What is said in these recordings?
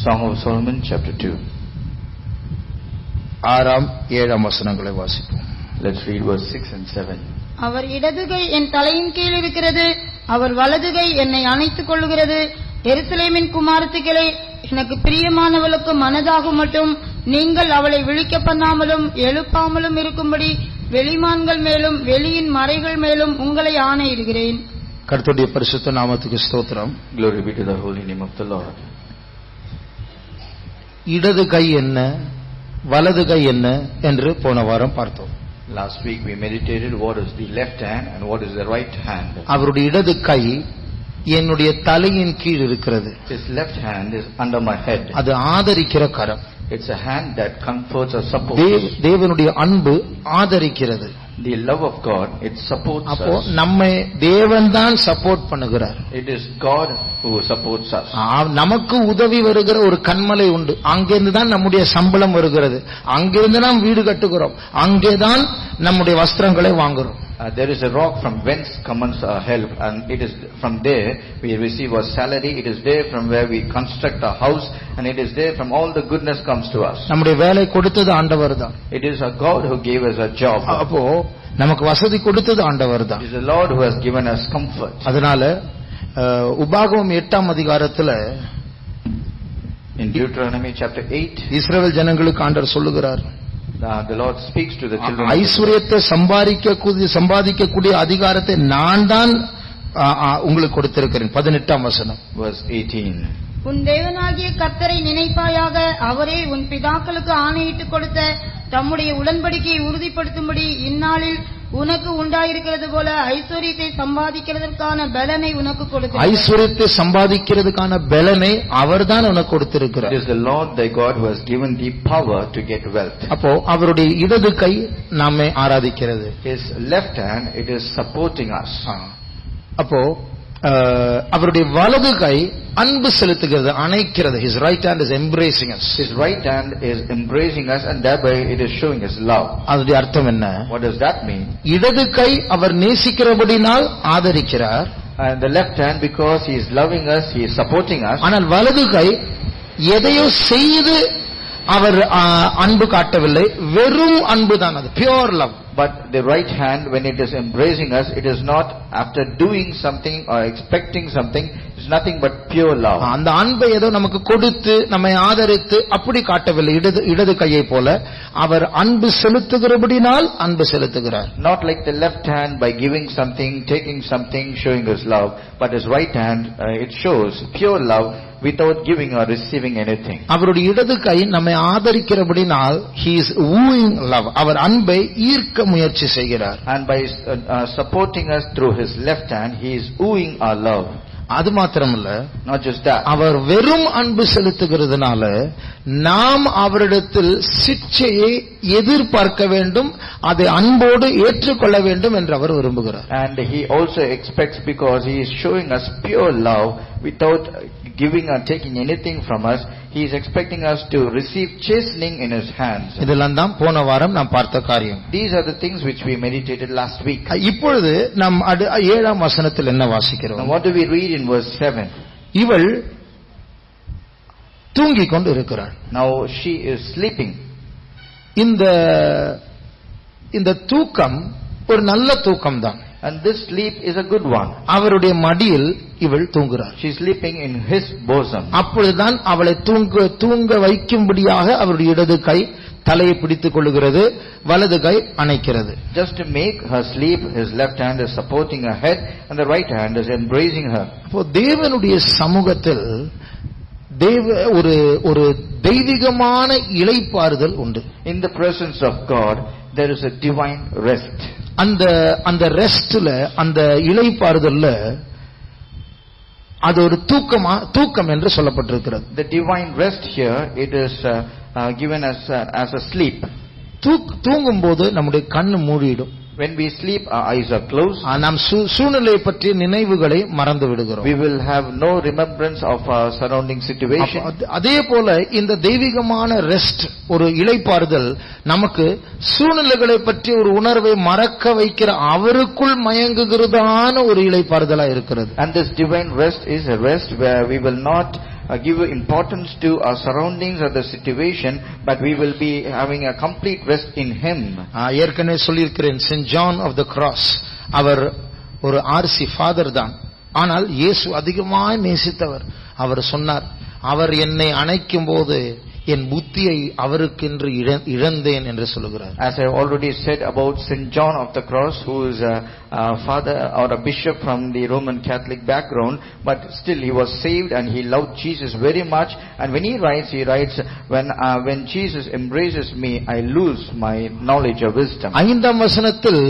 Song of Solomon, chapter 2. 6-7 வசனங்களை வாசிப்போம். Let's read verse 6 and 7. அவர் இடதுகை என் தலையின் கீழ் இருக்கிறது, அவர் வலதுகை என்னை அணைத்துக் கொள்ளுகிறது. எருசலேமின் குமாரத்திகளே, எனக்கு பிரியமானவளுக்கு மனதாகும் மட்டும் நீங்கள் அவளை விழிக்க பண்ணாமலும் எழுப்பாமலும் இருக்கும்படி வெளிமான்கள் மேலும் வெளியின் மறைகள் மேலும் உங்களை ஆணையிடுகிறேன். கர்த்தருடைய பரிசுத்த நாமத்துக்கு ஸ்தோத்திரம். Glory be to the holy name of the Lord. இடது கை என்ன, வலது கை என்ன என்று போன வாரம் பார்த்தோம். Last week we meditated what is the left hand and what is the right hand. அவருடைய இடது கை என்னுடைய தலையின் கீழ் இருக்கிறது. His left hand is under my head. அது ஆதரிக்கிற கரம். It's a hand that comforts or supports. தேவனுடைய அன்பு ஆதரிக்கிறது. The love of God, it supports அப்போ us. நம்மை தேவன் தான் சப்போர்ட் பண்ணுகிறார். It is God who supports us. நமக்கு உதவி வருகிற ஒரு கண்மலை உண்டு. அங்கிருந்து தான் நம்முடைய சம்பளம் வருகிறது. அங்கிருந்து நாம் வீடு கட்டுகிறோம். அங்கேதான் நம்முடைய வஸ்திரங்களை வாங்குறோம். There is a rock from whence comes our help, and it is from there we receive our salary. It is there from where we construct our house, and it is there from all the goodness comes to us. நம்முடைய வேலை கொடுத்தது ஆண்டவர் தான். It is a God who gave us a job. அப்போ நமக்கு வசதி கொடுத்தது ஆண்டவர் தான். It is the Lord who has given us comfort. அதனால உபாகமம் 8ஆம் அதிகாரத்துல In Deuteronomy chapter 8, இஸ்ரவேல் ஜனங்களுக்கு ஆண்டவர் சொல்லுகிறார், the Lord speaks to the children. ஐஸ்வரியத்தை சம்பாதிக்கக்கூடிய அதிகாரத்தை நான் தான் உங்களுக்கு கொடுத்திருக்கிறேன். 18ஆம் வசனம். Verse 18. உன் தேவனாகிய கர்த்தரை நினைப்பாயாக, அவரே உன் பிதாக்களுக்கு ஆணையிட்டுக் கொடுத்த தம்முடைய உடன்படிக்கையை உறுதிப்படுத்தும்படி இந்நாளில் உனக்கு உண்டாயிருக்கிறது போல ஐஸ்வரியத்தை சம்பாதிக்கிறதற்கான பலனை உனக்கு கொடுத்தார். ஐஸ்வரியத்தை சம்பாதிக்கிறதுக்கான பலனை அவர்தான் உனக்கு கொடுத்திருக்கிறார். It is the Lord thy God who has given thee power to get wealth. அப்போ அவருடைய இடது கை நம்மை ஆராதிக்கிறது. His left hand, it is supporting us. அப்போ அவருடைய வலது கை அன்பு செலுத்துகிறது, அணைக்கிறது. His right hand is embracing us. His right hand is embracing us, and thereby it is showing us love. அதோட அர்த்தம் என்ன? What does that mean? இடது கை அவர் நேசிக்கிறபடினால் ஆதரிக்கிறார். And the left hand, because he is loving us, he is supporting us. ஆனால் வலது கை எதையோ செய்து அவர் அன்பு காட்டவில்லை, வெறும் அன்பு தான், அது pure love. But the right hand, when it is embracing us, it is not after doing something or expecting something. It's nothing but pure love. அந்த அன்பை ஏதோ நமக்கு கொடுத்து நம்மை ஆதரித்து அப்படி காட்டவில்லை. இடது கையை போல அவர் அன்பு செலுத்துகிறபடினால் அன்பு செலுத்துகிறார். Not like the left hand by giving something, taking something, showing his love. But his right hand, it shows pure love without giving or receiving anything. அவருடைய இடது கை நம்மை ஆதரிக்கிறபடினால் he is wooing love. அவர் அன்பை ஈர்க்க முயற்சி செய்கிறார். And by supporting us through his left hand, he is wooing our love. அது மாத்திரமல்ல, not just that, அவர் வெறும் அன்பு செலுத்துகிறதுனால நாம் அவரிடத்தில் சிட்சையை எதிர்பார்க்க வேண்டும், அதை அன்போடு ஏற்றுக்கொள்ள வேண்டும் என்று அவர் விரும்புகிறார். And he also expects, because he is showing us pure love without giving or taking anything from us, he is expecting us to receive chastening in his hands. இதெல்லாம் தான் போன வாரம் நாம் பார்த்த காரியம். These are the things which we meditated last week. இப்பொழுது நாம் 7ஆம் வசனத்தில் என்ன வாசிக்கிறோம்? Now what do we read in verse 7? இவள் தூங்கிக் கொண்டு இருக்கிறாள். Now she is sleeping. இந்த தூக்கம் ஒரு நல்ல தூக்கம் தான். And this sleep is a good one. அவருடைய மடியில் இவள் தூங்குகிறார். She is sleeping in his bosom. அப்பொழுதுதான் அவளை தூங்க வைக்கும்படியாக அவருடைய இடது கை தலையை பிடித்துக் கொள்ளுகிறது, வலது கை அணைக்கிறது. Just to make her sleep, his left hand is supporting her head and the right hand is embracing her. அப்போ தேவனுடைய சமூகத்தில் ஒரு தெய்வீகமான இளைப்பாறுதல் உண்டு. In the presence of God, there is a divine rest. அந்த ரெஸ்ட்ல, அந்த இளைப்பாறுதல்ல அது ஒரு தூக்கம் என்று சொல்லப்பட்டிருக்கிறது. The divine rest here, it is given as a sleep. தூங்கும்போது நம்முடைய கண்ணு மூடிடும். When we sleep, our eyes are closed. நாம் சூழ்நிலையை பற்றிய நினைவுகளை மறந்து விடுகிறோம். We will have no remembrance of our surrounding situation. அதே போல இந்த தெய்வீகமான ரெஸ்ட், ஒரு இளைப்பாறுதல், நமக்கு சூழ்நிலைகளை பற்றிய ஒரு உணர்வை மறக்க வைக்கிற, அவருக்குள் மயங்குகிறதான ஒரு இளைப்பாறுதலா இருக்கிறது. And this divine rest is a rest where we will not give importance to our surroundings or the situation, but we will be having a complete rest in Him. ஏற்கனவே சொல்லியிருக்கிறேன், Saint John of the Cross அவர் ஒரு RC father தான். ஆனால் இயேசு அதிகமாய் நேசித்தவர். அவர் சொன்னார், அவர் என்னை அணைக்கும் போது என் புத்தியை அவருக்கென்று இழந்தேன் என்று சொல்லுகிறார். As I already said about St. John of the Cross, who is a father or a bishop from the Roman Catholic background, but still he was saved and he loved Jesus very much. And when he writes, when Jesus embraces me, I lose my knowledge of wisdom. 5ஆம் வசனத்தில்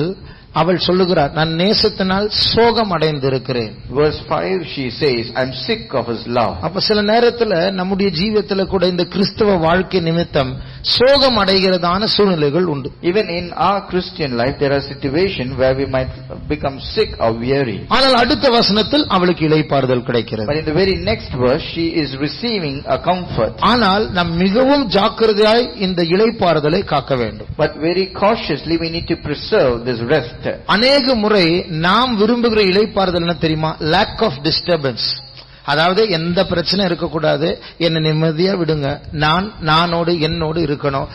அவள் சொல்லுகிறார், நான் நேசத்தினால் சோகம் அடைந்திருக்கிறேன். Verse 5 she says, I'm sick of His love. அப்ப சில நேரத்துல நம்முடைய ஜீவியத்துல கூட இந்த கிறிஸ்தவ வாழ்க்கை நிமித்தம் சோகம் அடைகிறதான சூழ்நிலைகள் உண்டு. Even in our Christian life there are situations where we might become sick or weary. ஆனால் அடுத்த வசனத்தில் அவளுக்கு இளைப்பாறுதல் கிடைக்கிறது. But in the very next verse she is receiving a comfort. ஆனால் நாம் மிகவும் ஜாக்கிரதையாய் இந்த இளைப்பாறுதலை காக்க வேண்டும். But very cautiously we need to preserve this rest. அநேக முறை நாம் விரும்புகிற இளைப்பாறுதல் என்ன தெரியுமா? lack of disturbance. அதாவது எந்த பிரச்சனை இருக்கக்கூடாது, என்ன நிம்மதியா விடுங்க, நானோடு என்னோடு இருக்கணும்,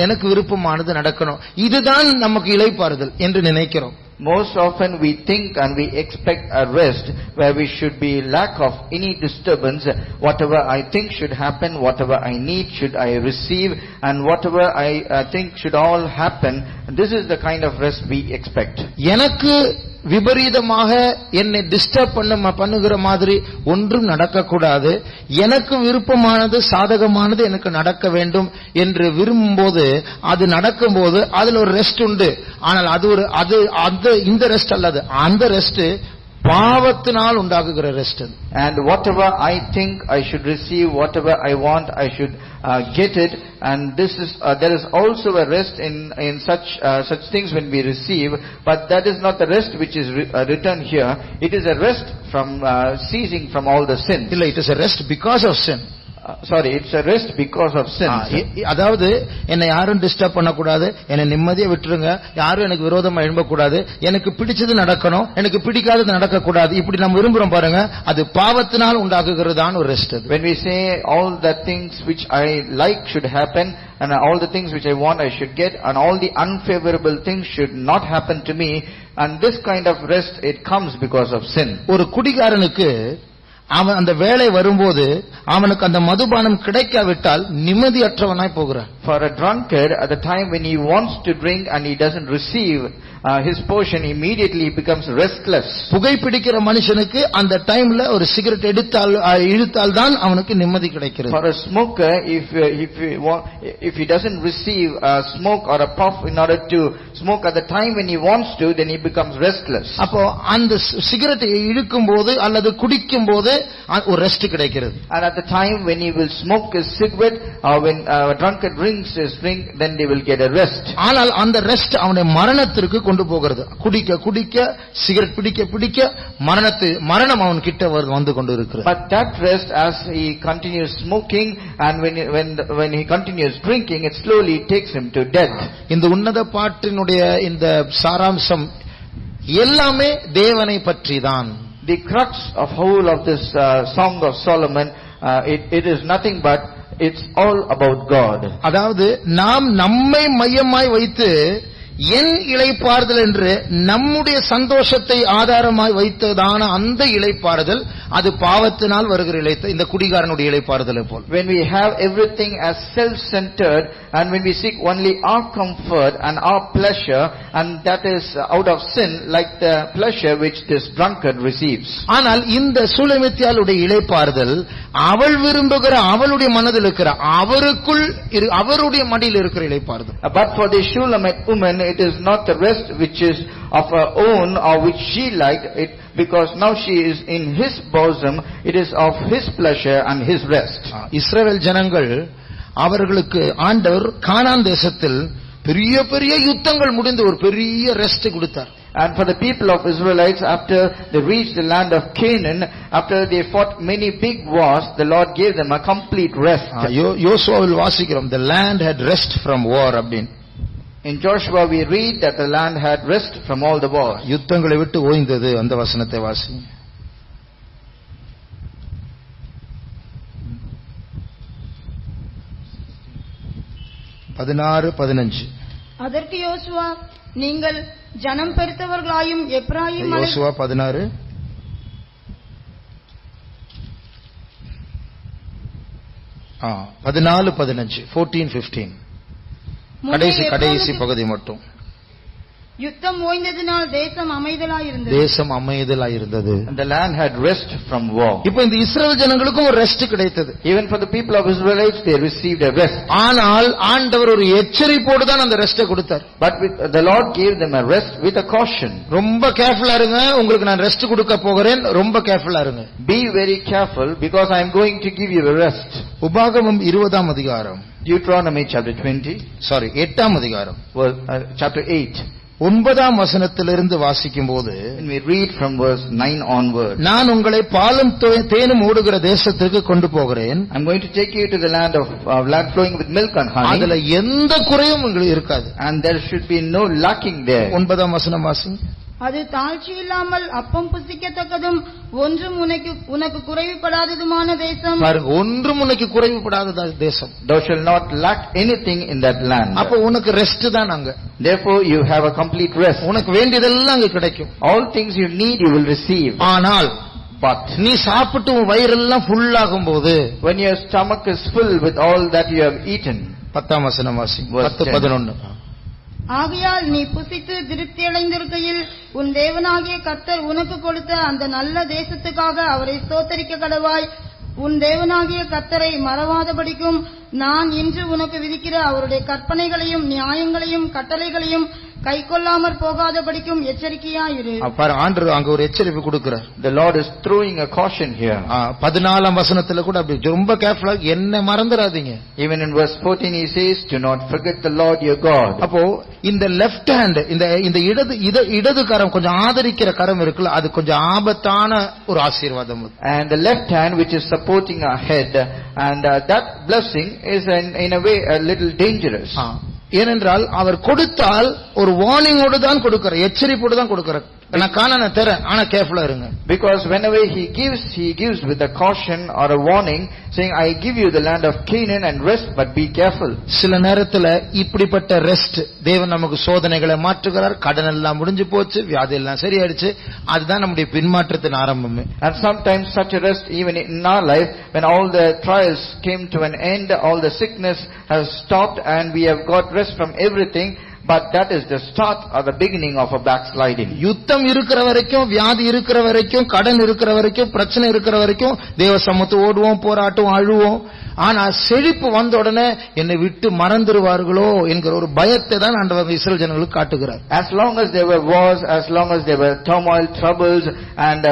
எனக்கு விருப்பமானது நடக்கணும், இதுதான் நமக்கு இளைப்பாறுதல் என்று நினைக்கிறோம். Most often we think and we expect a rest where we should be lack of any disturbance. Whatever I think should happen, whatever I need should I receive, and whatever I think should all happen. This is the kind of rest we expect. எனக்கு விபரீதமாக என்னை disturb பண்ணுகிற மாதிரி ஒன்றும் நடக்கக்கூடாது, எனக்கு விருப்பமானது சாதகமானது எனக்கு நடக்க வேண்டும் என்று விரும்பும்போது அது நடக்கும்போது அதுல ஒரு ரெஸ்ட் உண்டு. ஆனால் அது இந்த ரெஸ்ட் அல்லது அந்த ரெஸ்ட் பாவத்தினால் உண்டாகுகிற rest. And whatever I think I should receive, whatever I want I should get it, and this is there is also a rest in such things when we receive, but that is not the rest which is written here. It is a rest from ceasing from all the sins. It is a rest because of sin. Sorry, it's a rest because of sin. அதாவது என்னை யாரும் disturb பண்ணக்கூடாது, என்னை நிம்மதியா விட்டுருங்க, யாரும் எனக்கு விரோதமா எழும்பக்கூடாது, எனக்கு பிடிச்சது நடக்கணும், எனக்கு பிடிக்காதது நடக்கக்கூடாது, இப்படி நம்ம விரும்புறோம் பாருங்க, அது பாவத்தினால் உண்டாகுகிறதான ஒரு rest. When we say all the things which I like should happen, and all the things which I want I should get, and all the unfavorable things should not happen to me, and this kind of rest, it comes because of sin. ஒரு குடிகாரனுக்கு அவன் அந்த வேலை வரும்போது அவனுக்கு அந்த மதுபானம் கிடைக்காவிட்டால் நிம்மதியற்றவனாய் போகிறான். For a drunkard, at the time when he wants to drink and he doesn't receive his portion, immediately he becomes restless. புகைப்பிடிக்கிற மனுஷனுக்கு அந்த டைம்ல ஒரு சிகரெட் இழுத்தால் தான் அவனுக்கு நிம்மதி கிடைக்கிறது. For a smoker, if he doesn't receive a smoke or a puff in order to smoke at the time when he wants to, then he becomes restless. அப்போ அந்த சிகரெட் இழுக்கும் போது அல்லது குடிக்கும் போது ஒரு ரெஸ்ட் கிடைக்கிறது. And at the time when he will smoke his cigarette or when a drunkard drinks his drink, then they will get a rest. ஆனால் அந்த ரெஸ்ட் அவனை மரணத்திற்கு கொண்டு போகிறது. குடிக்க சிகரெட் பிடிக்க மரணம் அவன் கிட்ட வந்து கொண்டு இருக்கிறது. But that rest, as he continues smoking and when he continues drinking, it slowly takes him to death. இந்த உன்னத பாட்டினுடைய இந்த சாராம்சம் எல்லாமே தேவனை பற்றிதான். The crux of whole of this Song of Solomon, it is nothing but it's all about God. அதாவது நாம் நம்மை மையமாய் வைத்து என் இளைப்பாறுதல் என்று நம்முடைய சந்தோஷத்தை ஆதாரமாய் வைத்ததான அந்த இளைப்பாறுதல் அது பாவத்தினால் வருகிற இந்த குடிகாரனுடைய இளைப்பாறுதலை போல். When we have everything as self-centered and when we seek only our comfort and our pleasure, and that is out of sin, like the pleasure which this drunkard receives. ஆனால் இந்த சூலமித்தியாளுடைய இளைப்பாறுதல் அவள் விரும்புகிற அவளுடைய மனதில் இருக்கிற அவருடைய மடியில் இருக்கிற இளைப்பாறுதல். But for the Shulamite woman, it is not the rest which is of her own or which she liked it, because now she is in his bosom. It is of his pleasure and his rest. இஸ்ரவேல் ஜனங்கள் அவர்களுக்கு ஆண்டவர் கானான் தேசத்தில் பெரிய யுத்தங்கள் முடிந்து ஒரு பெரிய rest கொடுத்தார். And for the people of Israelites, after they reached the land of Canaan, after they fought many big wars, the Lord gave them a complete rest. யோசுவாவில் வாசிக்கிறோம், the land had rest from war அப்படின். In Joshua we read that the land had rest from all the wars. யுத்தங்களை விட்டு ஓய்ந்தது. அந்த வசனத்தை வாசி. 16-15. அதற்கு யோசுவா, நீங்கள் ஜனம் பெருத்தவர்களாயும் எப்ராயிம் மலை யோசுவா 16 14-15 14-15 கடைசி பகுதி மட்டும். யுத்தம் ஓய்ந்ததினால் தேசம் அமைதலாயிருந்தது. And the land had rest from war. இப்போ இந்த இஸ்ரவேல் ஜனங்களுக்கும் ஒரு ரெஸ்ட் கிடைத்தது. Even for the people of Israelites, they received a rest. ஆனால் ஆண்டவர் ஒரு எச்சரிப்போடு தான் அந்த ரெஸ்ட்டை கொடுத்தார். But the Lord gave them a rest with a caution. ரொம்ப கேர்ஃபுல்லா இருங்க, உங்களுக்கு நான் ரெஸ்ட் கொடுக்க போகிறேன், ரொம்ப கேர்ஃபுல்லா இருங்க. Be very careful because I am going to give you a rest. உபாகமம் 20ஆம் அதிகாரம், Deuteronomy chapter 20, 8ஆம் அதிகாரம், chapter 8. 9ஆம் வசனத்திலிருந்து வாசிக்கும் போது, when we read from verse 9 onward, நான் உங்களை பாலும் தேனும் ஓடுகிற தேசத்திற்கு கொண்டு போகிறேன். I'm going to take you to the land of land flowing with milk and honey. அதுல எந்த குறையும் உங்களுக்கு இருக்காது. And there should be no lacking there. 9ஆம் வசனம் வாசிங்க. அது தாழ்ச்சி இல்லாமல் அப்பம் புசிக்கத்தக்கதும் ஒன்றும் உனக்கு குறைவுபடாததுமான தேசம். பாருங்க, ஒன்றும் உனக்கு குறைவுபடாத தேசம். Thou shalt not lack anything in that land. அப்ப உனக்கு ரெஸ்ட் தான் அங்க. Therefore you have a complete rest. உனக்கு வேண்டியதெல்லாம் அங்க கிடைக்கும். All things you need you will receive. ஆனால் நீ சாப்பிட்டு உன் வயிறெல்லாம் ஃபுல் ஆகும்போது, when your stomach is full with all that you have eaten. 10ஆம் வசனம் வாசிங்க. 10-11. ஆகையால் நீ புசித்து திருப்தி அடைந்திருக்கையில் உன் தேவனாகிய கர்த்தர் உனக்கு கொடுத்த அந்த நல்ல தேசத்துக்காக அவரை ஸ்தோத்தரிக்க கடவாய். உன் தேவனாகிய கர்த்தரை மறவாதபடிக்கும் நான் இன்று உனக்கு விதிக்கிற அவருடைய கற்பனைகளையும் நியாயங்களையும் கட்டளைகளையும் கைக்கொள்ளாமற் போகாதபடிக்கும் எச்சரிக்கையாயிரு. ஆண்டவர் அங்க ஒரு எச்சரிப்பு கொடுக்கிறார். The Lord is throwing a caution here. 14ஆம் வசனத்துல கூட அப்படி ரொம்ப கேர்ஃபுல்லா, என்ன மறந்துடாதீங்க. Even in verse 14 he says, do not forget the Lord your God. அப்போ இந்த லெஃப்ட் ஹேண்ட், இந்த இடது கரம், கொஞ்சம் ஆதரிக்கிற கரம் இருக்குல்ல, அது கொஞ்சம் ஆபத்தான ஒரு ஆசீர்வாதம். And the left hand which is supporting our head, and that blessing is in a way a little dangerous. ஏனென்றால் அவர் கொடுத்தால் ஒரு வார்னிங்கோடு தான் கொடுக்கிறார், எச்சரிப்போடு தான் கொடுக்கிறார். நான் காணான தரேன், ஆனா கேர்ஃபுல்லா இருங்க. Because whenever he gives with a caution or a warning, saying I give you the land of Canaan and rest, but be careful. சில நேரத்துல இப்படிப்பட்ட ரெஸ்ட் தேவன் நமக்கு சோதனைகளை மாற்றுகிறார். கடன் எல்லாம் முடிஞ்சு போச்சு, வியாதி எல்லாம் சரியாயிடுச்சு, அதுதான் நம்முடைய பின்மாற்றத்தின் ஆரம்பமே. And sometimes such a rest even in our life, when all the trials came to an end, all the sickness has stopped and we have got rest from everything, but that is the start or the beginning of a backsliding. யுத்தம் இருக்கிற வரைக்கும், வியாதி இருக்கிற வரைக்கும், கடன் இருக்கிற வரைக்கும், பிரச்சனை இருக்கிற வரைக்கும் தேவ சமூகத்து ஓடுவோம், போராட்டம், அழுவோம். ஆனா செழிப்பு வந்த உடனே என்னை விட்டு மறந்துடுவார்களோ என்கிற ஒரு பயத்தை தான் ஆண்டவர் இஸ்ரவேல் ஜனங்களுக்கு காட்டுகிறார். As long as there were wars, as long as there were turmoil, troubles, and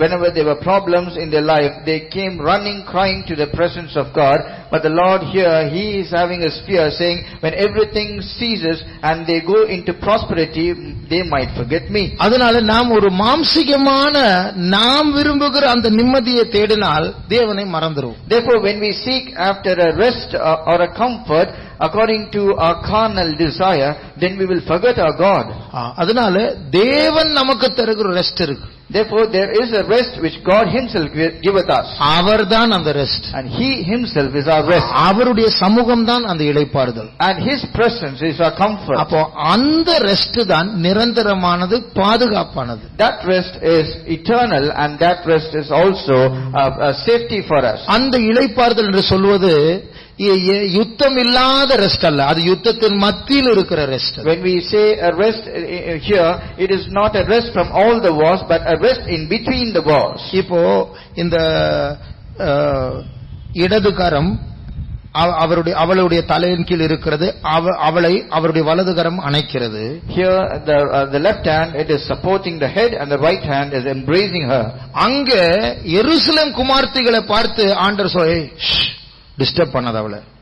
whenever there were problems in their life, they came running, crying to the presence of God. But the Lord here, He is having a fear, saying, when everything ceases and they go into prosperity, they might forget me. அதனால நாம் ஒரு மாம்சிகமான நாம் விரும்புகிற அந்த நிம்மதியை தேடினால் தேவனை மறந்துருவோம். Therefore, when we seek after a rest or a comfort according to our carnal desire, then we will forget our God. அதனால தேவன் நமக்கு தருகிற ரெஸ்ட் இருக்கு. Therefore, there is a rest which God Himself giveth us. அவர்தான் அந்த rest. And He Himself is our rest. அவருடைய சமூகம் தான் அந்த இளைப்பாறுதல். And His presence is our comfort. அப்போ அந்த ரெஸ்ட் தான் நிரந்தரமானது, பாதுகாப்பானது. That rest is eternal, and that rest is also a safety for us. அந்த இளைப்பாறுதல் என்று சொல்வது யுத்தம் இல்லாத ரெஸ்ட் அல்ல, அது யுத்தத்தின் மத்தியில் இருக்கிற rest. When we say a rest here, it is not a rest from all the wars, but a rest in between the wars. இப்போ இந்த இடது கரம் அவளுடைய தலையின் கீழ் இருக்கிறது, அவளை அவருடைய வலது கரம் அணைக்கிறது. Here the left hand, it is supporting the head, and the right hand is embracing her. அங்க எருசலேம் குமார்த்திகளை பார்த்து ஆண்டவர் சொல்ல, டிஸ்டர்ப் பண்ணாத,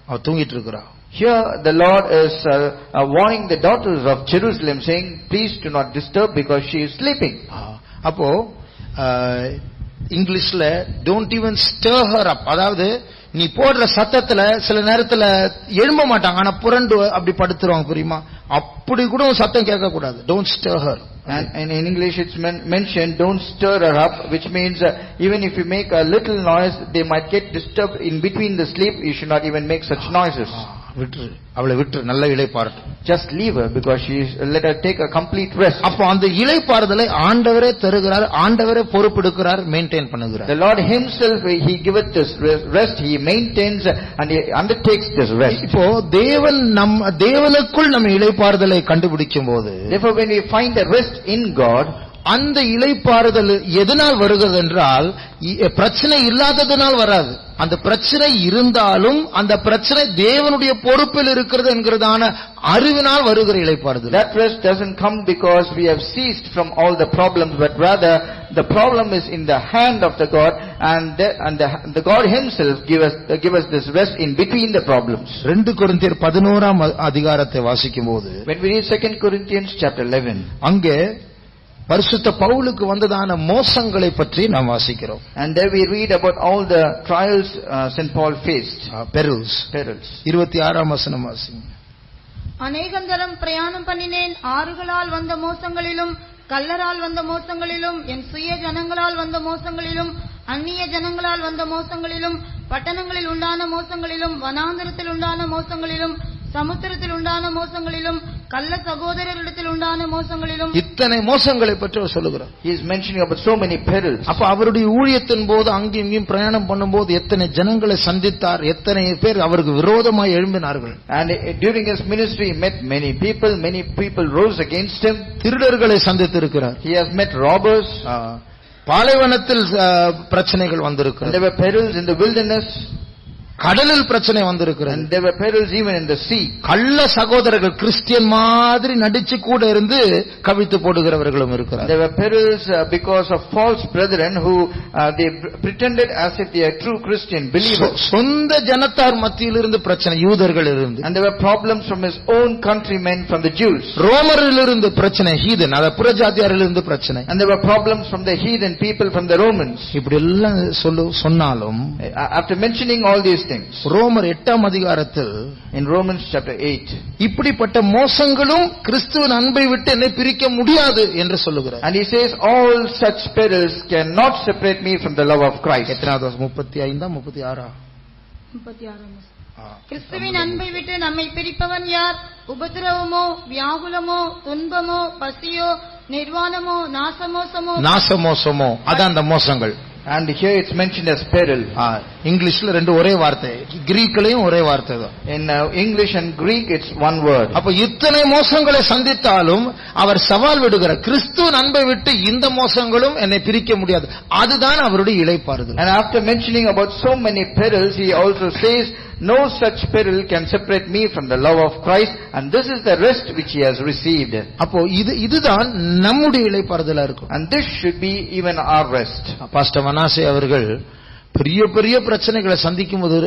அவ தூங்கிட்டு இருக்கிறா. Here the Lord is warning the daughters of Jerusalem, saying, please do not disturb because she is sleeping. அப்போ இங்கிலீஷ்ல don't even stir her up, அதாவது நீ போடுற சத்தத்துல சில நேரத்துல எழும்ப மாட்டாங்க, ஆனா புரண்டு அப்படி படுத்துருவாங்க, புரியுமா? அப்படி கூட சத்தம் கேட்க கூடாது. don't stir her. And in English it's mentioned, don't stir her up, which means even if you make a little noise, they might get disturbed in between the sleep. You should not even make such noises. விட்டுரு, அவளை விட்டுரு, நல்ல இளைப்பாறட்டும். Just leave her because let her take a complete rest. அப்போ அந்த இளைப்பாறுதலை ஆண்டவரே தருகிறார், ஆண்டவரே பொறுப்பெடுக்கிறார், maintain பண்ணுகிறார். The Lord himself, he giveth this rest, he maintains and he undertakes this rest. இப்போ தேவனுக்குள் நம்ம இளைப்பாறுதலை கண்டுபிடிக்கும் போது, therefore when we find the rest in God, அந்த இளைப்பாறுதல் எதனால் வருகிறது என்றால் பிரச்சனை இல்லாததனால் வராது. அந்த பிரச்சனை இருந்தாலும் அந்த பிரச்சனை தேவனுடைய பொறுப்பில் இருக்கிறது என்கிறதான அறிவினால் வருகிற இளைப்பாறுதல். That rest doesn't come because we have ceased from all the problems, but rather the problem is in the hand of the God, and the God himself give us this rest in between the problems. 2 கொரிந்தியர் 11ஆம் அதிகாரத்தை வாசிக்கும்போது, when we read 2 Corinthians chapter 11, அங்கே பரிசுத்த பவுலுக்கு வந்ததான மோசங்களை பற்றி நாம் வாசிக்கிறோம். and there we read about all the trials St. Paul faced. perils 26ஆம் வசனம் வாசிங்க. அநேகந்தரம் பிரயாணம் பண்ணினேன், ஆறுகளால் வந்த மோசங்களிலும் கல்லரால் வந்த மோசங்களிலும் என் சுய ஜனங்களால் வந்த மோசங்களிலும் அந்நிய ஜனங்களால் வந்த மோசங்களிலும் பட்டணங்களில் உண்டான மோசங்களிலும் வனாந்தரத்தில் உண்டான மோசங்களிலும் சமுத்திரத்தில் உண்டான மோசங்களிலும் கள்ள சகோதரரிடத்தில் உண்டான மோசங்களிலும் இத்தனை மோசங்களை பற்றி அவர் சொல்லுகிறார். He is mentioning about so many perils. அப்ப அவருடைய ஊழியத்தின் போது அங்கேயும் இங்கேயும் பிரயாணம் பண்ணும்போது எத்தனை ஜனங்களை சந்தித்தார், எத்தனை பேர் அவருக்கு விரோதமாய் எழும்பினார்கள். And during his ministry he met many people rose against him. திருடர்களை சந்தித்திருக்கிறார். He has met robbers. பாலைவனத்தில் பிரச்சனைகள் வந்திருக்கிறது. There were perils in the wilderness. கடலில் பிரச்சனை வந்திருக்கிறது. And there were perils even in the sea. கள்ள சகோதரர்கள் கிறிஸ்டியன் மாதிரி நடிச்சு கூட இருந்து கவித்து போடுகிறவர்களும் இருக்கிறார். There were perils because of false brethren who they pretended as if they are true Christian believers. சொந்த ஜனத்தார் மத்தியிலிருந்து பிரச்சனை, யூதர்கள் இருந்து. And there were problems from his own countrymen, from the Jews. ரோமரிலிருந்து பிரச்சனை, ஹீதன் அத புறஜாதியாரிலிருந்து பிரச்சனை. And there were problems from the heathen people, from the Romans. இப்படி எல்லாம் சொன்னாலும் after mentioning all these things, ரோமர் 8ஆம் அதிகாரத்தில், in Romans chapter 8, இப்படிப்பட்ட மோசங்களும் கிறிஸ்துவின் அன்பை விட்டு என்னை பிரிக்க முடியாது என்று சொல்லுகிறார். and he says all such perils cannot separate me from the love of Christ. எத்தனாவது 35 36 கிறிஸ்துவின் அன்பை விட்டு நம்மை பிரிப்பவன் யார்? உபத்திரவமோ, வியாகுலமோ, துன்பமோ, பசியோ, நிர்வாணமோ, நாசமோசமோ. அதான் அந்த மோசங்கள். And here it's mentioned as peril. இங்கிலீஷ்ல ரெண்டு ஒரே வார்த்தை, கிரீக்லயும் ஒரே வார்த்தை தான். In English and Greek it's one word. அப்ப இத்தனை மோசங்களை சந்தித்தாலும் அவர் சவால் விடுகிறார், கிறிஸ்துவின் அன்பை விட்டு இந்த மோசங்களும் என்னை பிரிக்க முடியாது. அதுதான் அவருடைய இளைப்பாறுதல். And after mentioning about so many perils, he also says no such peril can separate me from the love of Christ, and this is the rest which he has received. அப்போ இதுதான் நம்முடைய இளைப்பாறுதலா இருக்கும். And this should be even our rest. Pastor Manasseh அவர்கள் பெரிய பெரிய பிரச்சனைகளை சந்திக்கும் போது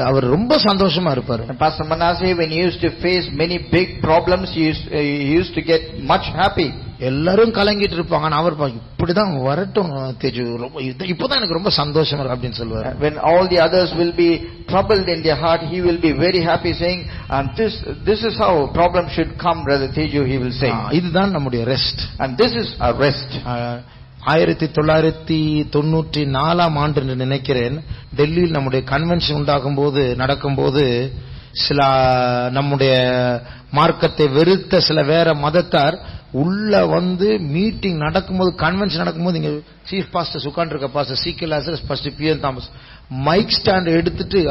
அவர் ரொம்ப சந்தோஷமா இருப்பார். Pastor Manasseh, when he used to face many big problems, he used to get much happy. எல்லாரும் கலங்கிட்டு இருப்பாங்க, அவர் இப்படிதான் வரட்டும் தேஜு, இப்பதான் எனக்கு ரொம்ப சந்தோஷமா இருக்கு அப்படின்னு சொல்லுவார். When all the others will be troubled in their heart, he will be very happy, saying, and this is how problem should come, brother Teju, he will say. இதுதான் நம்முடைய rest. And this is our rest. 1994ஆம் ஆண்டு நினைக்கிறேன், டெல்லியில் நம்முடைய convention நடக்கும்போது சில நம்முடைய மார்க்கத்தை வெறுத்த சில வேற மதத்தார் உள்ள வந்து மீட்டிங் நடக்கும்போது, கன்வென்ஷன் நடக்கும்போது, இங்க சீஃப் பாஸ்டர் உட்கார்ந்து இருக்க pastor C K. Lazarus, pastor P N. Thomas mic stand எடுத்துட்டு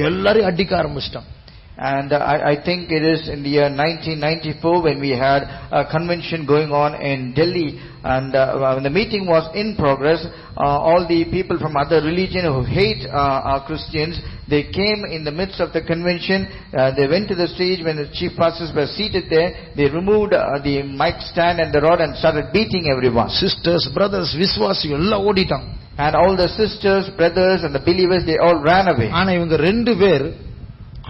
எல்லாரையும் அடிக்க ஆரம்பிச்சிட்டான். And I think it is in the year 1994 when we had a convention going on in Delhi, and when the meeting was in progress, all the people from other religion who hate our Christians, they came in the midst of the convention. They went to the stage when the chief pastors were seated there. They removed the mic stand and the rod and started beating everyone. Sisters, brothers, விசுவாசிகள் எல்லாம் ஓடிட்டாங்க. And all the sisters, brothers and the believers, they all ran away. ஆனா இவங்க ரெண்டு பேர்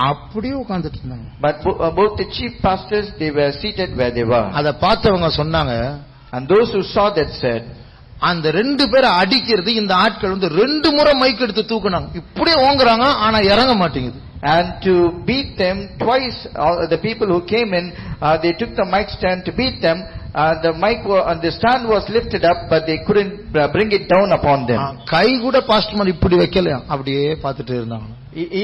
அப்படியே உட்கார்ந்துட்டு இருந்தாங்க. But both the chief pastors, they were seated where they were. அத பார்த்தவங்க சொன்னாங்க, and those who saw that said, அந்த ரெண்டு பேரை அடிக்கிறது இந்த ஆட்கள் வந்து ரெண்டு முறை மைக் எடுத்து தூக்குனாங்க, இப்படியே ஓங்குறாங்க ஆனா இறங்க மாட்டேங்குது. And to beat them twice, the people who came in, they took the mic stand to beat them, the stand was lifted up, but they couldn't bring it down upon them. கை கூட pastor இப்படி வைக்கல, அப்படியே பார்த்துட்டு இருந்தாங்க.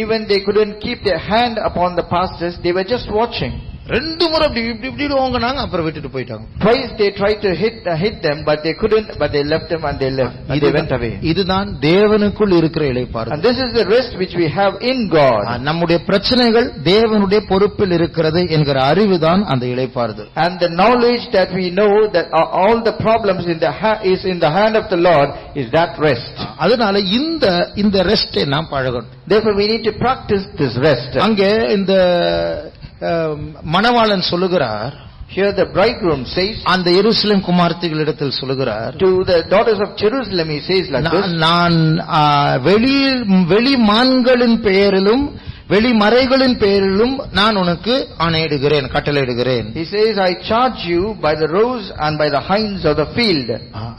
Even they couldn't keep their hand upon the pastors, they were just watching. ரெண்டு முறை இப்படி ஓங்கனாங்க, அப்புறம் விட்டுட்டு போயிட்டாங்க. Twice they tried to hit them, but they couldn't, but they left them and they left and they went away. இதுதான் தேவனுக்குள் இருக்கிற இளைப்பாறுதல். And this is the rest which we have in God. நம்முடைய பிரச்சனைகள் தேவனுடைய பொறுப்பில் இருக்கிறது என்கிற அறிவுதான் அந்த இளைப்பாறுதல். And the knowledge that we know that all the problems is in the hand of the Lord is that rest. அதனால இந்த ரெஸ்டை நாம் பழகணும். Therefore we need to practice this rest. அங்கே இந்த மணவாளன் சொல்லுகிறார், here the bridegroom says, அந்த எருசலேம் குமாரத்திகளிடத்தில் சொல்லுகிறார், to the daughters of Jerusalem he says like this, நான் வெளி மான்களின் பெயரிலும் வெளிமறைகளின் பெயரிலும் நான் உனக்கு ஆணையிடுகிறேன், கட்டளையிடுகிறேன். He says, I charge you by the roes and by the hinds of the field.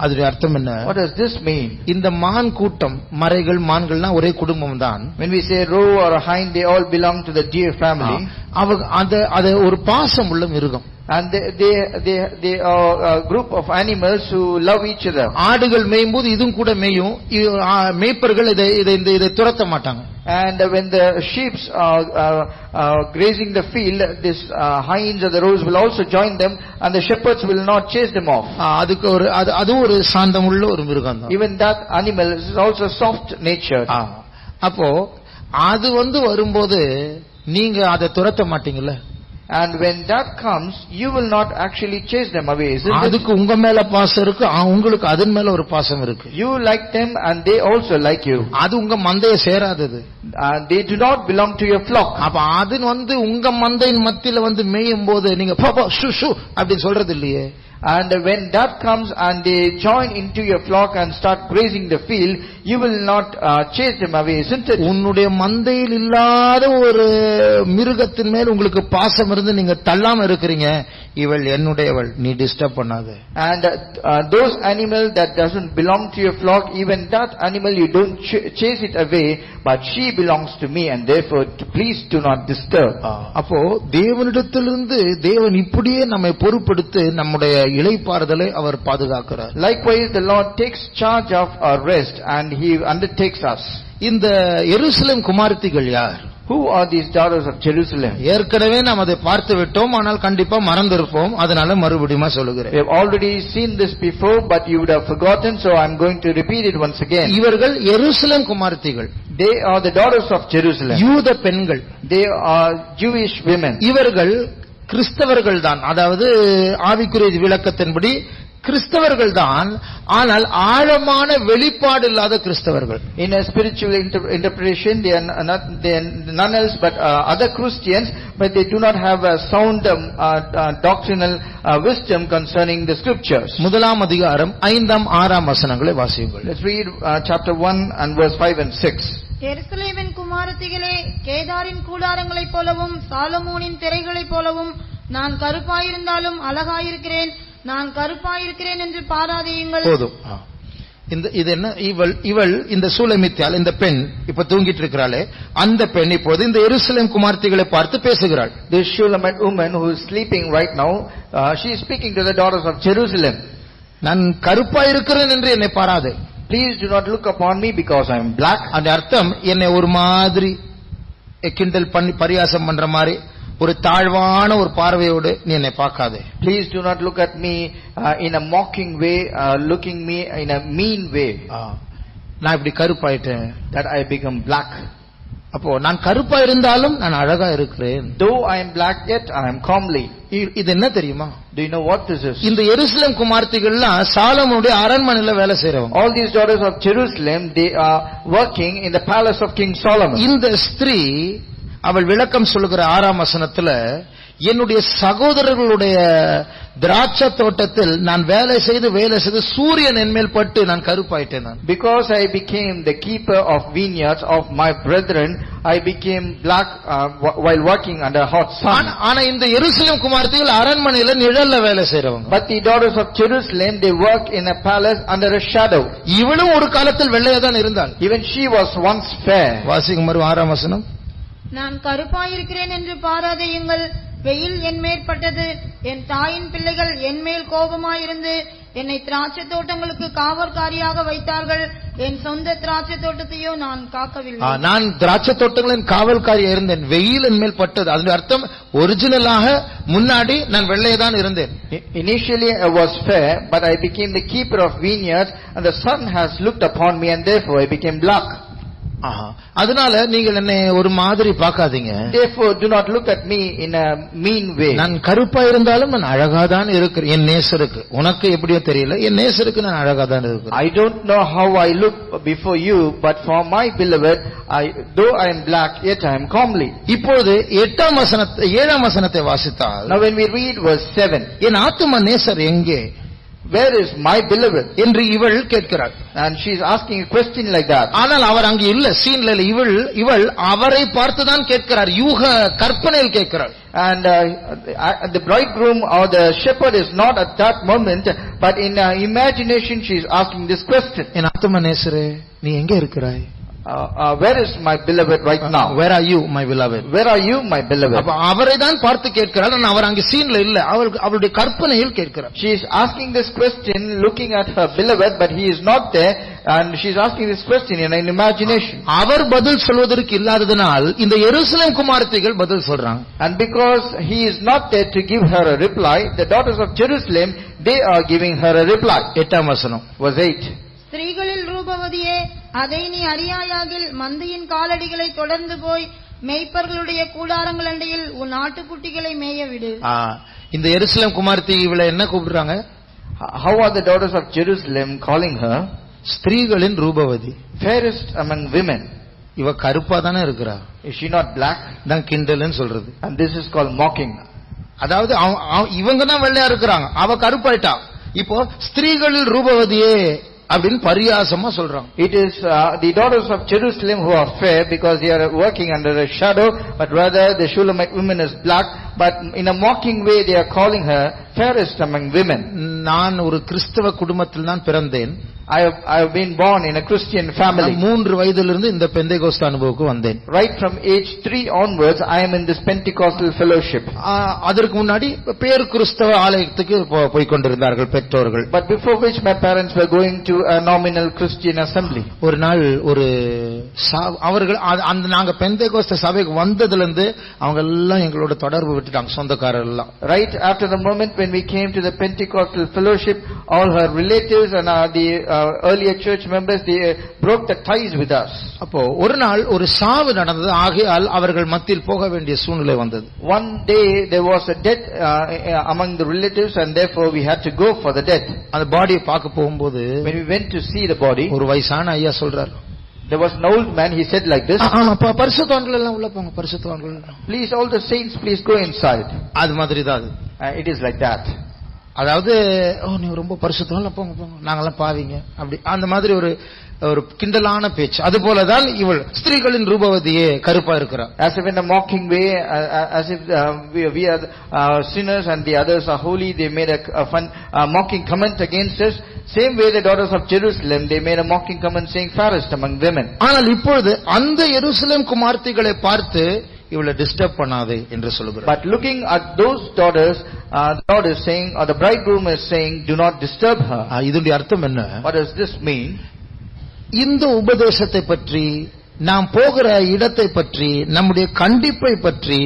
அதோட அர்த்தம் என்ன? What does this mean? இந்த மான் கூட்டம், மறைகள் மான்கள்னா ஒரே குடும்பம் தான். When we say roe or a hind, they all belong to the deer family. அது ஒரு பாசம் உள்ள மிருகம். And they are a group of animals who love each other. ஆடுகள் மேயும்போது இதுவும் கூட மேயும், மேய்ப்பர்கள் இதை துரத்த மாட்டாங்க. And when the sheep are grazing the field, this hinds or the roes will also join them, and the shepherds will not chase them off. அது ஒரு சாந்தம் உள்ள ஒரு மிருகம் தான். Even that animal is also soft natured. அப்போ அது வரும்போது நீங்க அதை துரத்த மாட்டீங்கல்ல. And when that comes, you will not actually chase them away, isn't it? அதுக்கு உங்க மேல பாசம் இருக்கு, உங்களுக்கு அதன் மேல ஒரு பாசம் இருக்கு. You like them and they also like you. அது உங்க மந்தைய சேராதது. They do not belong to your flock. அப்ப அது உங்க மந்தையின் மத்தியில மேயும் போது நீங்க போ ஷூ ஷூ அப்படி சொல்றது இல்லையே. And when that comes and they join into your flock and start grazing the field, you will not chase them away, isn't it? உன்னுடைய மந்தையில் இல்லாத ஒரு மிருகத்தின் மேல் உங்களுக்கு பாசம் இருந்து நீங்க தள்ளாம இருக்கிறீங்க, இவள் என்னுடையவள், நீ டிஸ்டர்ப் பண்ணாத. And those animal that doesn't belong to your flock, even that animal you don't chase it away, but she belongs to me, and therefore please do not disturb. அப்போ தேவனிடத்திலிருந்து தேவன் இப்படியே நம்மை பொறுப்படுத்தி நம்முடைய இளைப்பாறுதலை அவர் பாதுகாக்கிறார். Likewise the Lord takes charge of our rest and he undertakes us. இந்த எருசலேம் குமாரத்திகள் யார்? Who are these daughters of Jerusalem? ஏற்கனவே நாம் அதை பார்த்து விட்டோம், ஆனால் கண்டிப்பா மறந்திருப்போம், அதனால மறுபடியும் சொல்லுகிறேன். We have already seen this before, but you would have forgotten, so I am going to repeat it once again. இவர்கள் எருசலேம் குமாரத்திகள். They are the daughters of Jerusalem. யூத பெண்கள். They are Jewish women. இவர்கள் கிறிஸ்தவர்கள் தான், அதாவது ஆவிக்குரிய விளக்கத்தின்படி கிறிஸ்தவர்கள் தான், ஆனால் ஆழமான வெளிப்பாடு இல்லாத கிறிஸ்தவர்கள். In a spiritual interpretation, they are none else but other Christians, but they do not have a sound doctrinal wisdom concerning the scriptures. முதலாம் அதிகாரம் 5ஆம் 6ஆம் வசனங்களை வாசியுங்கள். Let's read chapter 1 and verse 5 and 6. எருசலேமின் குமாரத்திகளே, கேதாரின் கூடாரங்களைப் போலவும் சாலமோனின் திரைகளைப் போலவும் நான் கருப்பாயிருந்தாலும் அழகாயிருக்கிறேன், நான் கருப்பாயிருக்கிறேன் என்று பாராதீயுங்கள். போதும். இது என்ன? இவள் இந்த சூலமித்தியால், இந்த பெண் இப்ப தூங்கிட்டு இருக்கிறாளே, அந்த பெண் இப்போது இந்த எருசலேம் குமார்த்திகளை பார்த்து பேசுகிறாள். This Shulamite woman who is sleeping right now, she is speaking to the daughters of Jerusalem. நான் கருப்பாயிருக்கிறேன் என்று என்னை பாராதே. Please do not look upon me because I am black. அந்த அர்த்தம் என்னை ஒரு மாதிரி கிண்டல் பண்ணி பரியாசம் பண்ற மாதிரி ஒரு தாழ்வான ஒரு பார்வையோடு நீ என்னை பார்க்காதே. Please do not look at me in a mocking way, looking me in a mean way. நான் இப்படி கருப்பாயிட்டேன், that I become black. அப்போ நான் கருப்பா இருந்தாலும் நான் அழகா இருக்கிறேன். Though I am black, yet I am comely. இது என்ன தெரியுமா? Do you know what this is? இந்த எருசலேம் குமார்த்திகள்லாம் சாலமோனுடைய அரண்மனையில வேலை செய்றவங்க. All these daughters of Jerusalem, they are working in the palace of King Solomon. இந்த ஸ்திரீ அவள் விளக்கம் சொல்லுகிற 6ஆம் வசனத்துல, என்னுடைய சகோதரர்களுடைய திராட்சை தோட்டத்தில் நான் வேலை செய்து சூரியன் என்மேல் பட்டு நான் கருப்பாயிட்டேன். Because I became the keeper of vineyards of my brethren, I became black while working under hot sun. ஆனா இந்த எருசலேம் குமார்த்திகள் அரண்மனையில நிழல்ல வேலை செய்றவங்க. But the daughters of Jerusalem, they work in a palace under a shadow. இவளும் ஒரு காலத்தில் வெள்ளையா தான் இருந்தாள். Even she was once fair. வாசிங்க மறு 6ஆம் வசனம். நான் கருப்பாயிருக்கிறேன் என்று பாராதேயுங்கள், வெயில் என்மேல் பட்டது. என் தாயின் பிள்ளைகள் என்மேல் கோபமாயிருந்து என்னை திராட்சை தோட்டங்களுக்கு காவற்காரியாக வைத்தார்கள். என் சொந்த திராட்சை தோட்டத்தையோ நான் காக்கவில்லை. நான் திராட்சை தோட்டங்களின் காவல்காரியா இருந்தேன். வெயில் என் மேல் பட்டது. அதன் அர்த்தம் ஒரிஜினலாக முன்னாடி நான் வெள்ளையே தான் இருந்தேன். Initially I was fair, but I became the keeper of vineyards, and the sun has looked upon me, and therefore I became black. அதனால நீங்கள் என்னை ஒரு மாதிரி பார்க்காதீங்க. Therefore do not look at me in a mean way. நான் கருப்பா இருந்தாலும் நான் அழகா தான் இருக்கிறேன். என் நேசருக்கு, உனக்கு எப்படியோ தெரியல, என் நேசருக்கு நான் அழகா தான் இருக்கிறேன். I don't know how I look before you, but for my beloved, though I am black, yet I am comely. இப்பொழுது 7ஆம் வசனத்தை வாசித்தால், now when we read verse 7, என் ஆத்தும நேசர் எங்கே, where is my beloved என்று இவள் கேட்கிறாள். and she is asking a question like that. ஆனால் அவர் அங்கே இல்ல, சீன்ல இவள் அவரை பார்த்து தான் கேட்கிறார். யூக கற்பனையில் கேட்கிறாள். and the bridegroom or the shepherd is not at that moment, but in imagination she is asking this question. என் ஆத்தும நேசரே, நீ எங்கே இருக்கிறாய்? Where is my beloved right now? Where are you, my beloved? Where are you, my beloved? அப்ப அவரை தான் பார்த்து கேட்கிறாள். ஆனால் அவர் அங்கே சீன்ல இல்ல, அவளுடைய கற்பனையில் கேட்கிறார். She is asking this question looking at her beloved, but he is not there, and she is asking this question in an imagination. அவர் பதில் சொல்வதற்கு இல்லாததனால் இந்த எருசலேம் குமாரத்திகள் பதில் சொல்றாங்க. and because he is not there to give her a reply, the daughters of Jerusalem, they are giving her a reply. 8ஆம் வசனம், verse 8. ஸ்திரீகளில் ரூபவதியே, அதை நீ அறியாயாகில் மந்தையின் காலடிகளை தொடர்ந்து போய் மேய்ப்பர்களுடைய கூடாரங்கள் அண்டையில் உன் ஆட்டுக்குட்டிகளை மேய விடு. இந்த எருசலேம் குமாரத்தி இவளை என்ன கூப்பிடுறாங்க? how are the daughters of Jerusalem calling her? ஸ்திரீகளின் Rupavati, fairest among women. இவ கருப்பா தானே இருக்கிறா. Is she not black? தான் கிண்டல்னு சொல்றது. and this is called mocking. அதாவது இவங்க தான் வெள்ளையா இருக்கிறாங்க, அவ கருப்பாயிட்டா. இப்போ ஸ்திரீகளில் ரூபவதியே அப்படின்னு பரியாசமா சொல்றாங்க. It is the daughters of Jerusalem who are fair because they are working under a shadow, but rather the Shulamite woman is black, but in a mocking way they are calling her fairest among women. நான் ஒரு கிறிஸ்தவ குடும்பத்தில் தான் பிறந்தேன். I have been born in a Christian family. 3 வயதிலிருந்து இந்த பெந்தேகோஸ்து அனுபவத்துக்கு வந்தேன். Right from age 3 onwards I am in this Pentecostal fellowship. அதற்கு முன்னாடி பேர் கிறிஸ்தவ ஆலயத்துக்கு போய் கொண்டிருந்தார்கள் பெற்றோர்கள். But before which my parents were going to a nominal Christian assembly. ஒரு நாள் அவர்கள் அந்த நாங்க பெந்தேகோஸ்து சபைக்கு வந்ததுல இருந்து அவங்க எல்லாம் எங்களோட தொடர்பு விட்டுட்டாங்க, சொந்தக்காரர் எல்லாம். Right after the moment when we came to the Pentecostal fellowship, all her relatives and the earlier church members, they broke the ties with us. அப்போ ஒரு நாள் ஒரு சாவு நடந்தது. ஆகையால் அவர்கள் மத்தியில் போக வேண்டிய சூழ்நிலை வந்தது. One day there was a death among the relatives, and therefore we had to go for the death. அந்த பாடியை பார்க்க போகும்போது when we went to see the body, ஒரு வயசான ஐயா சொல்றார். there was an old man, he said like this, பரிசுத்தவான்கள் எல்லாம் உள்ள போங்க, பரிசுத்தவான்கள், please all the saints please go inside. அது மாதிரி தான் it is like that. அதாவது நீ ரொம்ப பரிசுத்தவான், போங்க போங்க, நாங்கெல்லாம் பாவிங்க, அப்படி அந்த மாதிரி ஒரு கிண்டலான பேச்சு. அது போலதான் இவள் ஸ்திரீகளின் ரூபவதியே கருப்பா இருக்கிறார். as if in a mocking way, as if we are sinners and the others are holy, they made a fun mocking comment against us. Same way the daughters of Jerusalem, they made a mocking comment saying fairest among women. ஆனால் இப்பொழுது அந்த எருசலேம் குமார்த்திகளை பார்த்து இவளை disturb பண்ணாதே என்று சொல்கிறார். but looking at those daughters, the Lord is saying, or the bridegroom is saying, do not disturb her. இதனுடைய அர்த்தம் என்ன? what does this mean? இந்த உபதேசத்தை பற்றி, நாம் போகிற இடத்தை பற்றி, நம்முடைய கண்டிப்பை பற்றி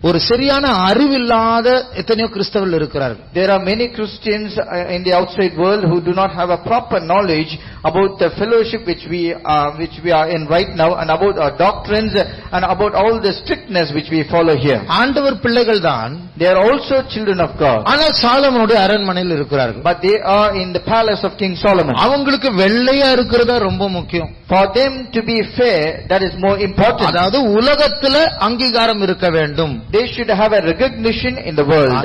ஒரு சரியான அறிவில்லாத எத்தனையோ கிறிஸ்தவர்கள் இருக்கிறார்கள். there are many Christians in the outside world who do not have a proper knowledge about the fellowship which we are in right now, and about our doctrines and about all the strictness which we follow here. ஆண்டவர் பிள்ளைகள் தான், they are also children of God, ஆனால் சாலமோனுடைய அரண்மனையில் இருக்கிறார்கள். but they are in the palace of King Solomon. அவங்களுக்கு வெள்ளையா இருக்கிறதா ரொம்ப முக்கியம். for them to be fair, that is more important. அதாவது உலகத்துல அங்கீகாரம் இருக்க வேண்டும். they should have a recognition in the world.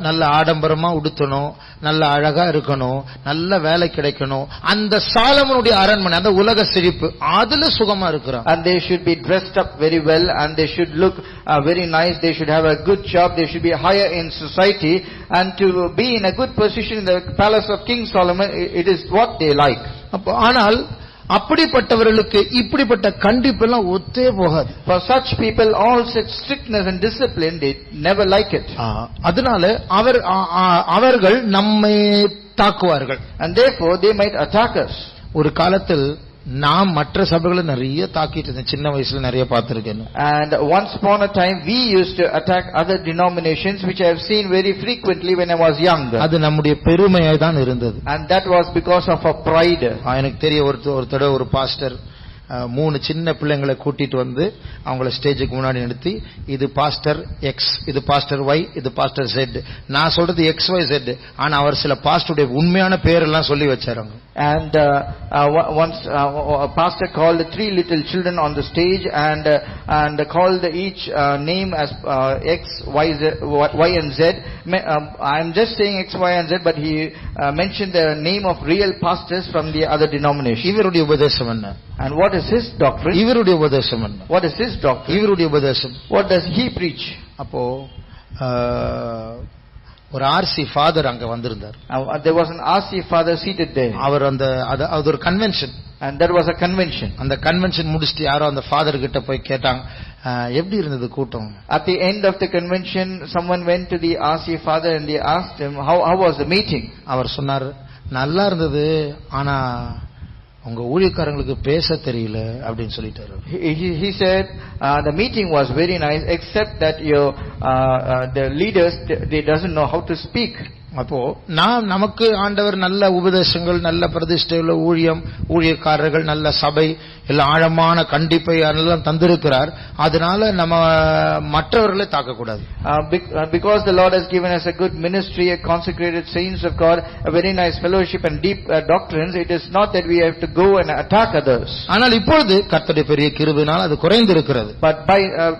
நல்ல ஆடம்பரமா உடுத்தணும், நல்ல அழகா இருக்கணும், நல்ல வேலை கிடைக்கணும். அந்த சாலமோனுடைய அரண்மனை, அந்த உலக சிரிப்பு, அதுல சுகமா இருக்கிறான். and they should be dressed up very well, and they should look very nice, they should have a good job, they should be higher in society, and to be in a good position in the palace of King Solomon, it is what they like. ஆனால் அப்படிப்பட்டவர்களுக்கு இப்படிப்பட்ட கண்டிப்பெல்லாம் ஒத்தே போகாது. For such people, all such strictness and discipline, they never like it. அதனால அவர்கள் நம்மை தாக்குவார்கள். And therefore they might attack us. ஒரு காலத்தில் நான் மற்ற சபைகளை நிறைய தாக்கிட்டு இருந்தேன். சின்ன வயசுல நிறைய பார்த்திருக்கேன். And once upon a time we used to attack other denominations, which I have seen very frequently when I was young. அது நம்முடைய பெருமையாய் தான் இருந்தது. And that was because of our pride. எனக்கு தெரிய ஒரு தடவை ஒரு பாஸ்டர் 3 சின்ன பிள்ளைங்களை கூட்டிட்டு வந்து அவங்கள ஸ்டேஜுக்கு முன்னாடி நிறுத்தி, இது பாஸ்டர் எக்ஸ், இது பாஸ்டர் ஒய், இது பாஸ்டர் ஜெட். நான் சொல்றது எக்ஸ் ஒய் ஜெட், ஆனா அவர் சில பாஸ்டருடைய உண்மையான பேரெல்லாம் சொல்லி வச்சாருங்க. And once a pastor called 3 little children on the stage and called each name as X, Y, Z, Y and Z. I am just saying X, Y and Z, but he mentioned the name of real pastors from the other denomination. இவருடைய உபதேசம் என்ன? And what is his doctrine? இவருடைய உபதேசம் என்ன? What is his doctrine? இவருடைய உபதேசம். What does he preach? அப்போ ஒரு ஆர்சி ஃபாதர் அங்க வந்திருந்தார். There was an RC father seated there. அவர் அது ஒரு convention. And there was a convention. அந்த கன்வென்ஷன் முடிச்சிட்டு யாரோ அந்த ஃபாதர் கிட்ட போய் கேட்டாங்க, எப்படி இருந்தது கூட்டம்? At the end of the convention, someone went to the RC father and they asked him, how was the meeting? அவர் சொன்னார், நல்லா இருந்தது, ஆனா உங்க ஊழியக்காரங்களுக்கு பேச தெரியல அப்படின்னு சொல்லிட்டாரு. He said the meeting was very nice, except that the leaders, they doesn't know how to speak. அப்போ நமக்கு ஆண்டவர் நல்ல உபதேசங்கள், நல்ல பிரதிஷ்டையுள்ள ஊழியக்காரர்கள், நல்ல சபை, எல்லாம் ஆழமான கண்டிப்பை எல்லாம் தந்திருக்கிறார். அதனால நம்ம மற்றவர்களை தாக்கக்கூடாது. Because the Lord has given us a good ministry, a consecrated saints of God, a very nice fellowship and deep doctrines, it is not that we have to go and attack others. ஆனால் இப்பொழுது கர்த்தருடைய பெரிய கிருபையினால் அது குறைந்திருக்கிறது. But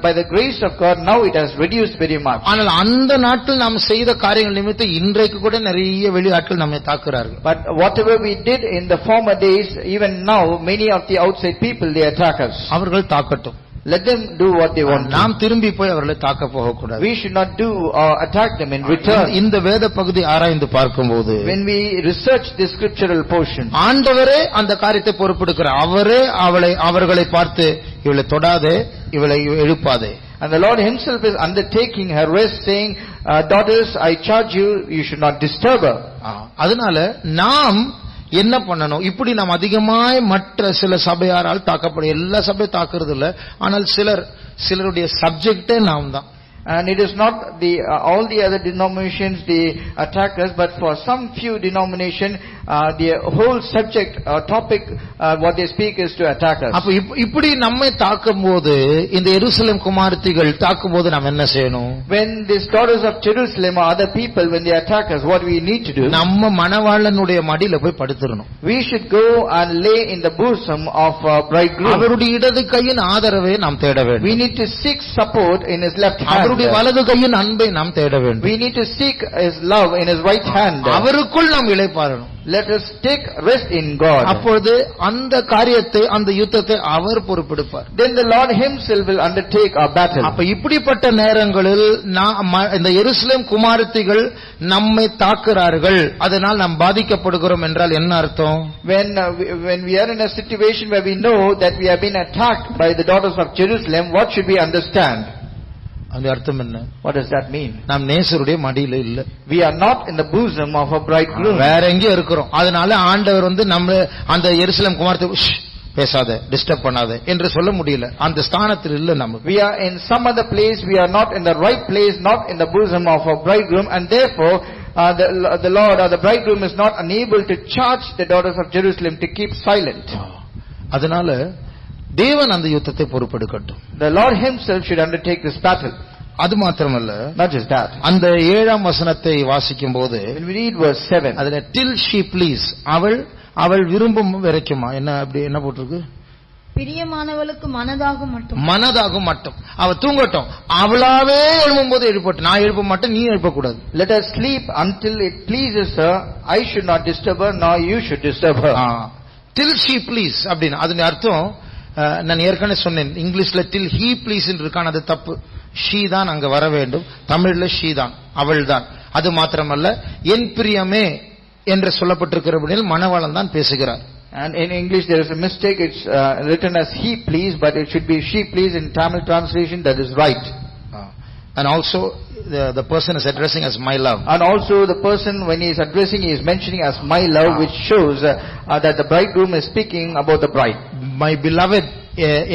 by the grace of God, now it has reduced very much. ஆனால் அந்த நாட்டில் நாம் செய்த காரியங்கள் நிமித்தம் இன்றைக்கு கூட நிறைய வெளியாட்கள் நம்மை தாக்குறார்கள். But whatever we did in the former days, even now many of the outside people, they attack us. அவர்கள் தாக்கட்டும். Let them do what they want. நாம் திரும்பி போய் அவர்களை தாக்க போக கூடாது. We should not do or attack them in return. இந்த வேத பகுதி ஆராய்ந்து பார்க்கும்போது, when we research this scriptural portion, ஆண்டவரே அந்த காரியத்தை பொறுப்பெடுக்கிறார். அவரே அவர்களை பார்த்து, இவளை தொடாதே, இவளை எழுப்பாதே. And the Lord himself is undertaking her rest, saying, daughters, I charge you, you should not disturb her. அதனால நாம் என்ன பண்ணணும்? இப்படி நாம் அதிகமாய் மற்ற சில சபையாரால் தாக்கப்படும். எல்லா சபையும் தாக்குறது இல்ல, ஆனால் சிலருடைய சப்ஜெக்டே நாம் தான். And it is not all the other denominations they attack us, but for some few denomination, the whole subject or topic what they speak is to attack us. அப்ப இப்படி நம்மை தாக்கும்போது, இந்த எருசலேம் குமாரத்திகள் தாக்கும்போது நாம் என்ன செய்யணும்? When these daughters of Jerusalem or other people, when they attack us, what we need to do? நம்ம மணவாளனுடைய மடியில போய் படுத்துறணும். We should go and lay in the bosom of bridegroom. அவருடைய இடது கையின் ஆதரவை நாம் தேட வேண்டும். We need to seek support in his left hand. அவருடைய வலது கையின் அன்பை நாம் தேட வேண்டும். We need to seek his love in his right hand. அவருக்குள் நாம் இளைப்பாறணும். Let us take rest in God. அப்பொழுது அந்த காரியத்தை, அந்த யுத்தத்தை அவர் பொறுப்பெடுப்பார். Then the Lord himself will undertake our battle. அப்ப இப்படிப்பட்ட நேரங்களில் இந்த எருசலேம் குமாரத்திகள் நம்மை தாக்குறார்கள், அதனால் நாம் பாதிக்கப்படுகிறோம் என்றால் என்ன அர்த்தம்? When we are in a situation where we know that we have been attacked by the daughters of Jerusalem, what should we understand? அந்த அர்த்தம் என்ன? What does that mean? நாம் நேசருடைய மடியில இல்ல. We are not in the bosom of a bridegroom. வேற எங்கேயோ இருக்கிறோம். அதனால ஆண்டவர் நம்ம அந்த எருசலேம் குமாரத்தை பேசாத, டிஸ்டர்ப் பண்ணாத என்று சொல்ல முடியல. அந்த ஸ்தானத்தில் இல்ல நமக்கு. We are in some other place. We are not in the right place, not in the bosom of a bridegroom, and therefore the Lord or the bridegroom is not unable to charge the daughters of Jerusalem to keep silent. அதனால தேவன் அந்த யுத்தத்தை பொறுப்பெடுக்கட்டும். The Lord himself should undertake this battle. அது மாத்திரமல்ல, not just that, அந்த 7ஆம் வசனத்தை வாசிக்கும் போது, when we read verse 7, அதுல till she please, அவள் விரும்பும் வரைக்குமா, என்ன போட்டிருக்கு? பிரியமானவளுக்கு மனதாகும் மட்டும். அவ தூங்கட்டும், அவளாவே எழும்பும்போது எழுப்பட்டும். நான் எழுப்ப மாட்டேன், நீ எழுப்ப கூடாது. Let her sleep until it pleases her. I should not disturb her, nor you should disturb her. till she please அப்படினா அதன் அர்த்தம், நான் ஏற்கனவே சொன்னேன், இங்கிலீஷ்ல till he please இருக்கான, அது தப்பு. she தான் அங்க வர வேண்டும். தமிழ்ல she தான், அவள் தான். அது மாத்திரமல்ல, என் பிரியமே என்று சொல்லப்பட்டிருக்கிறபடியால் மணவாளன் தான் பேசுகிறார். And in English there is a mistake. It's written as he please, but it should be she please in Tamil translation. That is right. And also the person is addressing as my love. And also the person, when he is addressing, he is mentioning as my love, which shows that the bridegroom is speaking about the bride. My beloved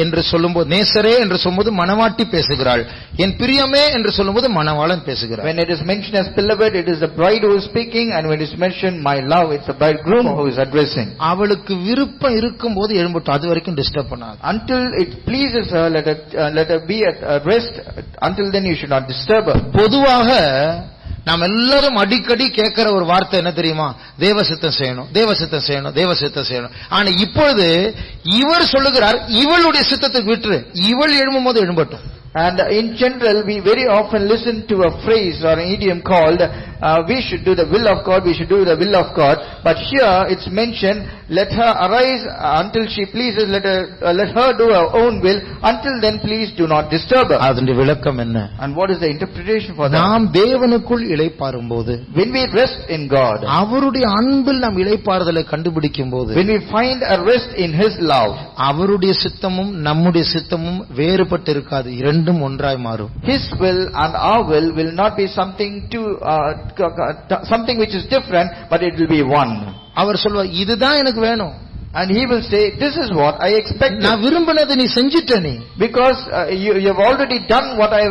என்று சொல்லும்போது, நேசரே என்று சொல்லும்போது மணவாட்டி பேசுகிறாள். என் பிரியமே என்று சொல்லும்போது மணவாளன் பேசுகிறார். When it is mentioned as beloved, it is the bride who is speaking, and when it is mentioned my love, it's the bridegroom who is addressing. அவளுக்கு விருப்பம் இருக்கும்போது எழும்பட்டும், அது வரைக்கும் டிஸ்டர்ப் பண்ணாது. Until it pleases her, let her be at rest. Until then you should not disturb her. பொதுவாக நாம் எல்லாரும் அடிக்கடி கேட்கிற ஒரு வார்த்தை என்ன தெரியுமா? தேவசித்தம் செய்யணும், தேவசித்தம் செய்யணும், தேவசித்தம் செய்யணும். ஆனா இப்பொழுது இவர் சொல்லுகிறார், இவளுடைய சித்தத்துக்கு விட்டு இவள் எழும்பும் போது எழும்பட்டும். And in general, we very often listen to a phrase or an idiom called, we should do the will of God, we should do the will of God. But here it's mentioned, let her arise until she pleases, let her do her own will. Until then, please do not disturb her. அதனுடைய விளக்கம் என்ன? And what is the interpretation for that? நாம் தேவனுக்குள் இளைப்பாறும் போது, when we rest in God, அவருடைய அன்பில் நாம் இளைப்பாறுதலை கண்டுபிடிக்கும் போது, when we find a rest in His love, அவருடைய சித்தமும் நம்முடைய சித்தமும் வேறுபட்டு இருக்காது, இரண்டும் ஒன்றாய் மாறும். His will and our will not be something which is different, but it will be one. அவர் சொல்வார், இதுதான் எனக்கு வேணும். And he will say, this is what I expect. நான் விரும்பினதை நீ செஞ்சிட்ட, நீ because you have already done what I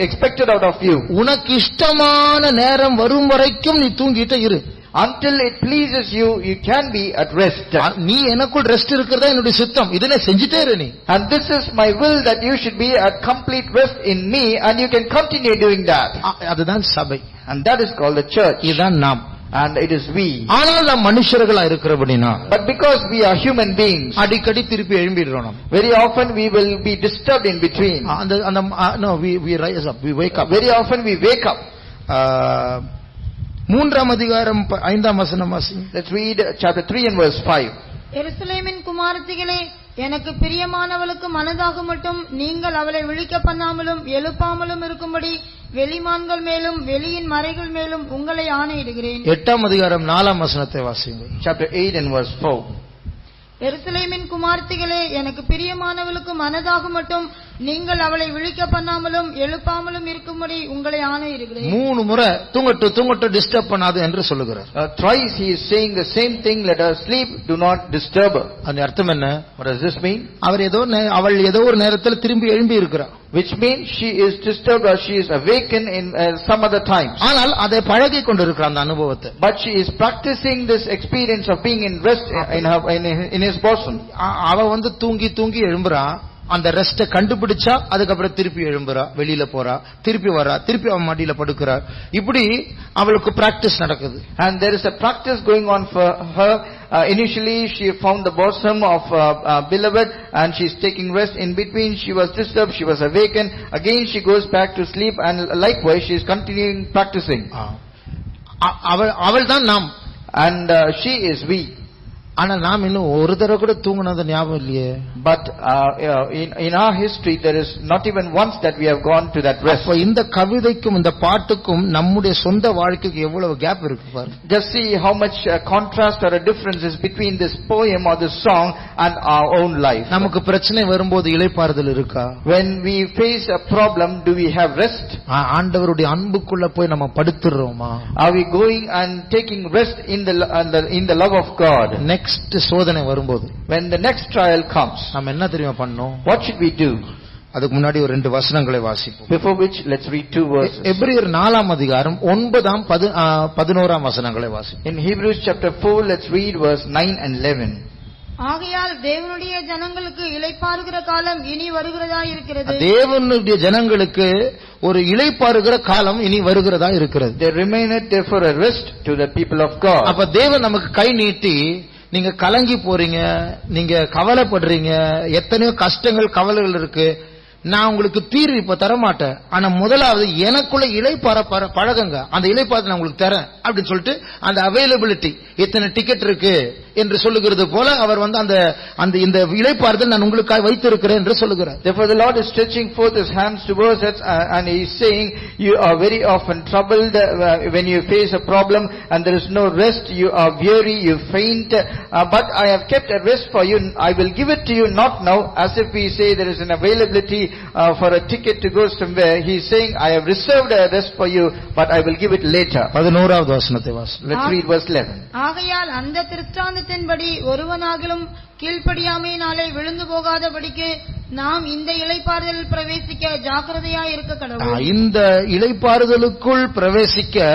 expected out of you. உனக்கு இஷ்டமான நேரம் வரும் வரைக்கும் நீ தூங்கிட்ட இரு. Until it pleases you, you can be at rest. நீ எனக்குள் ரெஸ்ட் இருக்கிறதா என்னுடைய சித்தம், இதனை செஞ்சிட்டே இரு நீ. And this is my will, that you should be at complete rest in me, and you can continue doing that. அதுதான் சபை. And that is called the church. இதுதான் நாம். And it is we. ஆனால் நாம் மனுஷர்களா இருக்கிறபடினா, but because we are human beings, அடிக்கடி திருப்பி எழும்பிடுறோம். very often we will be disturbed in between. No, we rise up, we wake up. Very often we wake up. 3ஆம் அதிகாரம் 5ஆம் வசனம் வாசிங்க. Let's read chapter 3 and verse 5. எருசலேமின் குமாரத்திகளே, எனக்கு பிரியமானவளுக்கு மனதாக மட்டும் நீங்கள் அவளை விழிக்க பண்ணாமலும் எழுப்பாமலும் இருக்கும்படி வெளிமான்கள் மேலும் வெளியின் மறைகள் மேலும் உங்களை ஆணையிடுகிறேன். 8ஆம் அதிகாரம் 4ஆம் வசனத்தை வாசிங்க. Chapter 8 and verse 4. எருசலேமின் குமாரத்திகளே, எனக்கு பிரியமானவளுக்கு மனதாக மட்டும் நீங்கள் அவளை விழிக்க பண்ணாமலும் எழுப்பாமலும் இருக்கும்படி உங்களை ஆணையிடுகிறேன். 3 முறை தூங்கட்டு டிஸ்டர்ப் பண்ணாது என்று சொல்லுகிறார். Thrice he is saying the same thing, let her sleep, do not disturb her. அந்த அர்த்தம் என்ன? What does this mean? அவள் ஏதோ ஒரு நேரத்தில் திரும்பி எழும்பி இருக்கிறார். Which means she is disturbed or she is awakened in some other times. ஆனால் அதை பழகி கொண்டிருக்கிறார் அந்த அனுபவத்தை. But she is practicing this experience of being in rest in his bosom. அவ தூங்கி எழும்புறா. அந்த ரெஸ்ட கண்டுபிடிச்சா அதுக்கப்புறம் திருப்பி எழும்புறா, வெளியில போறா, திருப்பி வரா, திருப்பி அவன் மடியில படுக்கிறா. இப்படி அவளுக்கு பிராக்டிஸ் நடக்குது. And there is a practice going on for her. Initially she found the bosom of beloved, and she is taking rest. In between she was disturbed, she was awakened. Again she goes back to sleep, and likewise she is continuing practicing. அவள் தான் நாம். And she is we. ஆனா நாம் இன்னும் ஒரு தடவை கூட தூங்குனது ஞாபகம் இல்லையே. But in our history there is not even once that we have gone to that rest. அப்ப இந்த கவிதைக்கும் இந்த பாட்டுக்கும் நம்முடைய சொந்த வாழ்க்கைக்கு எவ்வளவு கேப் இருக்கு பாரு. Just see how much contrast or a difference is between this poem or this song and our own life. நமக்கு பிரச்சனை வரும்போது இளைப்பாறுதல் இருக்கா? When we face a problem, do we have rest? ஆண்டவருடைய அன்புக்குள்ள போய் நம்ம படுத்துறோமா? Are we going and taking rest in the love of God? Next சோதனை வரும்போது, when the next trial comes, நாம என்ன தெரியுமா பண்ணோம்? what should we do? அதுக்கு முன்னாடி ஒரு 2 வசனங்களை வாசிப்போம். Before which, let's read 2 verses. எபிரேயர் 4ஆம் அதிகாரம் 9ஆம் 11ஆம் வசனங்களை வாசிப்போம். In Hebrews chapter 4, let's read verse 9 and 11. ஆகையால் தேவனுடைய ஜனங்களுக்கு இளைப்பாறுகிற காலம் இனி வருகிறதா இருக்கிறது. தேவனுடைய ஜனங்களுக்கு ஒரு இளைப்பாறுகிற காலம் இனி வருகிறதா இருக்கிறது. There remaineth therefore a rest to the people of God. அப்ப தேவன் நமக்கு கை நீட்டி, நீங்க கலங்கி போறீங்க, நீங்க கவலைப்படுறீங்க, எத்தனையோ கஷ்டங்கள் கவலைகள் இருக்கு, நான் உங்களுக்கு தீர்வு இப்ப தர மாட்டேன், ஆனா முதலாவது எனக்குள்ள இளைப்பாற பழகுங்க, அந்த இளைப்பாறத்தை நான் உங்களுக்கு தரேன் அப்படின்னு சொல்லிட்டு அந்த அவைலபிலிட்டி எத்தனை டிக்கெட் இருக்கு என்று சொல்லுகிறது போல அவர் அந்த இந்த இளைப்பாறுதல் நான் உங்களுக்காக வைத்திருக்கிறேன் என்று சொல்லுகிறார். Therefore the Lord is stretching forth his hands towards us and he is saying, you are very often troubled when you face a problem and there is no rest, you are weary, you faint, but I have kept a rest for you, I will give it to you not now, as if we say there is an availability for a ticket to go somewhere. He is saying, I have reserved a rest for you, but I will give it later. 11வது வசனத்தை வாசி. Let's read verse 11. ஆகையால் அந்த திருஷ்டாந்தத்தின்படி ஒருவனாகிலும் கீழ்ப்படியாமையினாலே விழுந்து போகாதபடிக்கு நாம் இந்த இளைப்பாறுதலில் பிரவேசிக்க ஜாக்கிரதையாய் இருக்க கடவோம். இந்த இளைப்பாறுதலுக்குள் பிரவேசிக்க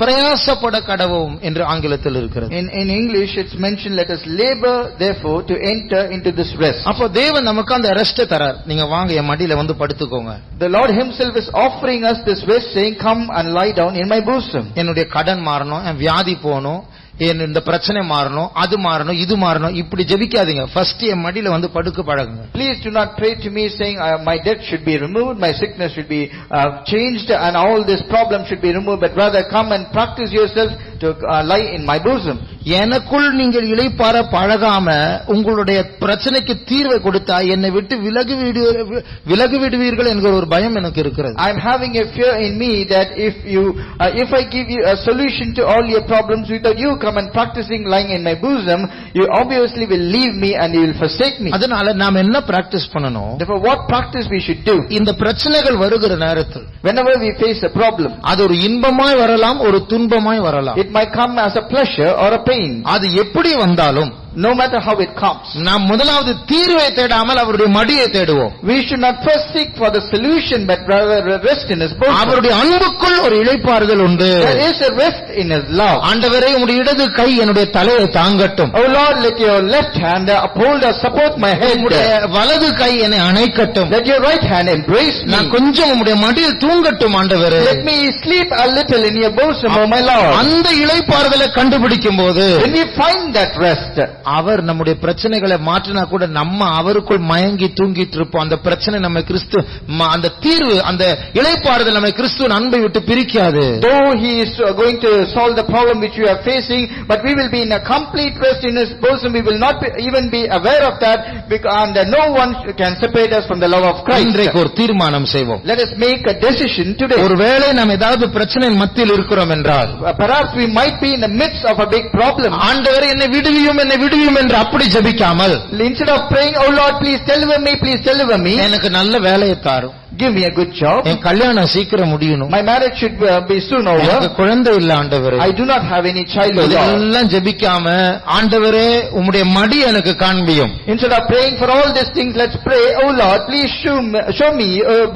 பிரயாசப்பட கடவோம் என்று ஆங்கிலத்தில் இருக்கிறது. In English it's mentioned, let us labor therefore to enter into this rest. அப்ப தேவன் நமக்கு அந்த ரெஸ்ட் தரார். நீங்க வாங்க என் மடியில வந்து படுத்துக்கோங்க. The Lord himself is offering us this rest, saying, come and lie down in my bosom. என்னுடைய கடன் மாறணும், என் வியாதி போகணும், இந்த பிரச்சனை மாறணும், அது மாறணும், இது மாறணும், இப்படி ஜெபிக்காதீங்க. ஃபர்ஸ்ட் என் மடியில வந்து படுக்க பழகுங்க. Please do not pray to me saying my debt should be removed, my sickness should be changed and all this problem should be removed, but rather come and practice yourself to lie in my bosom. எனக்குள் நீங்கள் இளைப்பாற பழகாம உங்களுடைய பிரச்சனைக்கு தீர்வை கொடுத்தா என்னை விட்டு விலகி விடுவீர்கள் என்கிற ஒரு பயம் எனக்கு இருக்கிறது. I am having a fear in me that if I give you a solution to all your problems without you come and practicing lying in my bosom, you obviously will leave me and you will forsake me. அதனால நாம் என்ன practice பண்ணணும்? Therefore what practice we should do? இந்த பிரச்சனைகள் வருகிற நேரத்தில் whenever we face a problem, அது ஒரு இன்பமாய் வரலாம், ஒரு துன்பமாய் வரலாம். it might come as a pleasure or a pain. அது எப்படி வந்தாலும், no matter how it comes, நாம் முதலாவது தீர்வை தேடாமல் அவருடைய மடியை தேடுவோம். we should not first seek for the solution but rather rest in his bosom. அவருடைய அன்புக்குள் ஒரு இளைப்பாறுதல் உண்டு. There is a rest in his love. ஆண்டவரே உம்முடைய இடது கை என்னுடைய தலையை தாங்கட்டும். Oh Lord, let your left hand uphold or support my head. உம்முடைய வலது கை என்னை அணைக்கட்டும். Let your right hand embrace me. நான் கொஞ்சம் உம்முடைய மடியில் தூங்கட்டும் ஆண்டவரே. Let me sleep a little in your bosom, oh my Lord. அந்த இளைப்பாறுதலை கண்டுபிடிக்கும் போது, when we find that rest, அவர் நம்முடைய பிரச்சனைகளை மாற்றினா கூட நம்ம அவருக்குள் மயங்கி தூங்கிட்டு இருப்போம். அந்த பிரச்சனை நம்ம கிறிஸ்து, அந்த தீர்வு, அந்த இளைப்பாறுதல் நம்ம கிறிஸ்துவின் அன்பை விட்டு பிரிக்காது. Though he is going to solve the problem which we are facing, but we will be in a complete rest in his bosom. We will not even be aware of that, and no one can separate us from the love of Christ. இன்றைக்கு ஒரு தீர்மானம் செய்வோம். Let us make a decision today. ஒருவேளை நாம் ஏதாவது பிரச்சனையின் மத்தியில் இருக்கிறோம் என்றால், perhaps we might be in the midst of a big problem. ஆண்டவரே என்னை விடுவியும் என்று அப்படி ஜெபிக்காமல், instead of praying, oh Lord, please deliver me, please deliver me, எனக்கு நல்ல வேலையை தாரும், give me a good job, என் கல்யாணம் சீக்கிரம் முடியணும், my marriage should be soon over, எனக்கு குழந்தை இல்ல ஆண்டவரே, I do not have any child, இதெல்லாம் ஜெபிக்காம ஆண்டவரே உம்முடைய மடி எனக்கு காண்பியும். Instead of praying for all these things, let's pray, oh Lord, please show me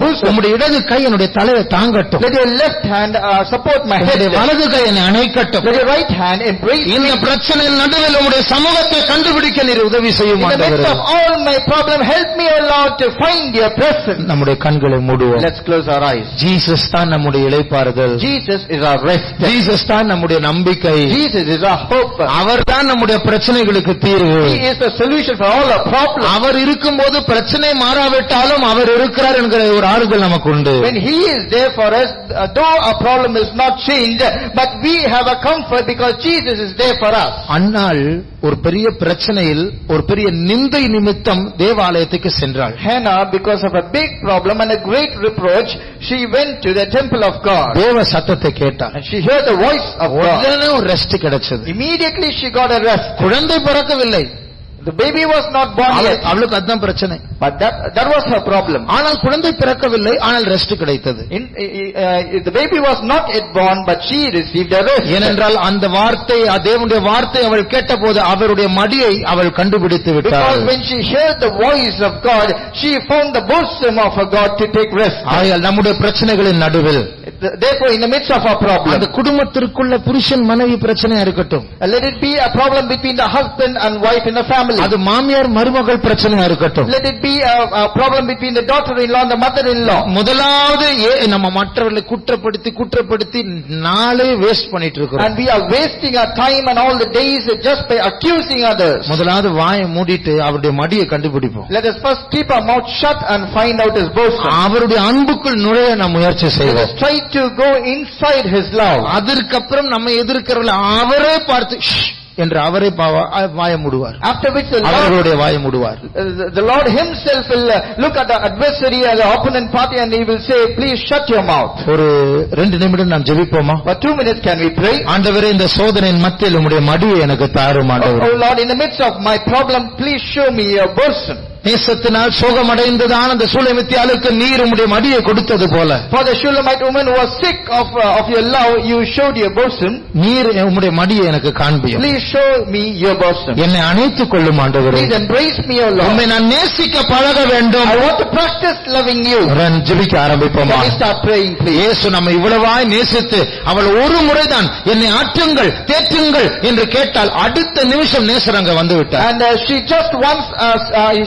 bosom. உம்முடைய இடது கை என்னுடைய தலையை தாங்கட்டும். Let your left hand support my head. வலது கை என்னை அணைக்கட்டும். Let your right hand embrace me. இந்த பிரச்சனையின் நடுவில் உம்முடைய சமூகத்தை கண்டுபிடிக்க நீர் உதவி செய்யும் ஆண்டவரே. In the midst of all my problem, help me, oh Lord, to find your presence. நம்முடைய கண்களை மூடுவோம். Let's close our eyes. Jesus தான் நம்முடைய இளைப்பாறுதல். Jesus is our rest. Jesus தான் நம்முடைய நம்பிக்கை. Jesus is our hope. அவர் தான் நம்முடைய பிரச்சனைகளுக்கு தீர்வு. He is the solution for all our problems. அவர் இருக்கும்போது பிரச்சனை மாறாவிட்டாலும் அவர் இருக்கிறார் என்கிற ஒரு ஆறுதல் நமக்கு உண்டு. When he is there for us, though our problem is not changed, but we have a comfort because Jesus is there for us. அன்னாள் ஒரு பெரிய பிரச்சனையில், ஒரு பெரிய நிந்தை நிமித்தம் தேவாலயத்துக்கு சென்றாள். Hannah, because of a big problem and a great reproach, she went to the temple of God. தேவ சத்தத்தை கேட்டாள். And she heard the voice of God. உடனே ஒரு ரெஸ்ட் கிடைச்சது. Immediately she got a rest. குழந்தை பிறக்கவில்லை. The baby was not born yet. அவளுக்கு அதுதான் பிரச்சனை. But that was her problem. ஆனால் குழந்தை பிறக்கவில்லை, ஆனால் ரெஸ்ட் கிடைத்தது. The baby was not yet born, but she received a rest. ஏனென்றால் அந்த வார்த்தை, தேவனுடைய வார்த்தை அவள் கேட்டபோது அவருடைய மடியை அவள் கண்டுபிடித்து விட்டாள். Because when she heard the voice of God, she found the bosom of her God to take rest. ஆகையால் நம்முடைய பிரச்சனைகளின் நடுவில், therefore in the midst of our problem, அந்த குடும்பத்திற்குள்ள புருஷன் மனைவி பிரச்சனையா இருக்கட்டும், let it be a problem between the husband and wife in the family. family. அது மாமியார் மருமகள் பிரச்சனையா இருக்கட்டும். Let it be a problem between the daughter-in-law and the mother-in-law. முதலாவது நம்ம மற்றவர்களை குற்றப்படுத்தி நாளே வேஸ்ட் பண்ணிட்டு இருக்கோம். And we are wasting our time and all the days just by accusing others. முதலாவது வாயை மூடிட்டு அவருடைய மடியை கண்டுபிடிப்போம். Let us first keep our mouth shut and find out his bosom. அவருடைய அன்புக்குள் நுழைய நாம் முயற்சி செய்வோம். Let us try to go inside his love. அதற்கு அப்புறம் நம்ம எதிர்க்கிறவளை அவரே பார்த்து என்று அவரே வாயை மூடுவார். After which அவர்களுடைய வாயை மூடுவார். The Lord himself will look at the adversary as the opponent party and he will say, please shut your mouth. ஒரு 2 நிமிடம் நாம் ஜெபிப்போமா? For 2 minutes can we pray? ஆண்டவரே, இந்த சோதனையின் மத்தியில் உம்முடைய மடியை எனக்கு தாரும் ஆண்டவரே. Oh Lord, in the midst of my problem, please show me your bosom. நேசத்தினால் சோகமடைந்ததான அந்த சூலமித்தியாளுக்கு நீர் உம்முடைய மடியை கொடுத்தது போல, for the Shulamite woman who was sick of your love, you showed your bosom. நீர் உம்முடைய மடியை எனக்கு காண்பியும். Please show me your bosom. என்னை அணைத்துக் கொள்ளும் ஆண்டவரே. Please embrace me, O Lord. உம்மை நான் நேசிக்க பழக வேண்டும். I want to practice loving you. ஜெபிக்க ஆரம்பிப்போமா? Let me start praying, please. இயேசு நம்மை இவ்வளவாய் நேசித்து அவள் ஒரு முறைதான் என்னை ஆற்றுங்கள் தேற்றுங்கள் என்று கேட்டால் அடுத்த நிமிஷம் நேசர் அங்க வந்து விட்டார். And she just once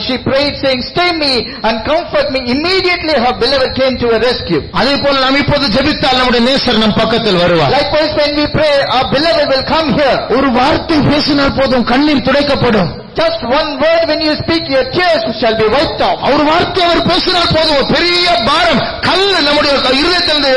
she prayed saying, stay me and comfort me. Immediately her beloved came to her rescue. அதே போல நாம் இப்போது ஜெபித்தால் நம்முடைய நேசர் நம் பக்கத்தில் வருவார். Likewise, when we pray, our beloved will come here. ஒரு வார்த்தை பேசினால் போதும் கண்ணீர் துடைக்கப்படும். Just one word when you speak, your tears shall be wiped off. ஒரு வார்த்தை அவர் பேசினால் போதும் ஒரு பெரிய பாரம் கல் நம்முடைய இருதயத்திலிருந்து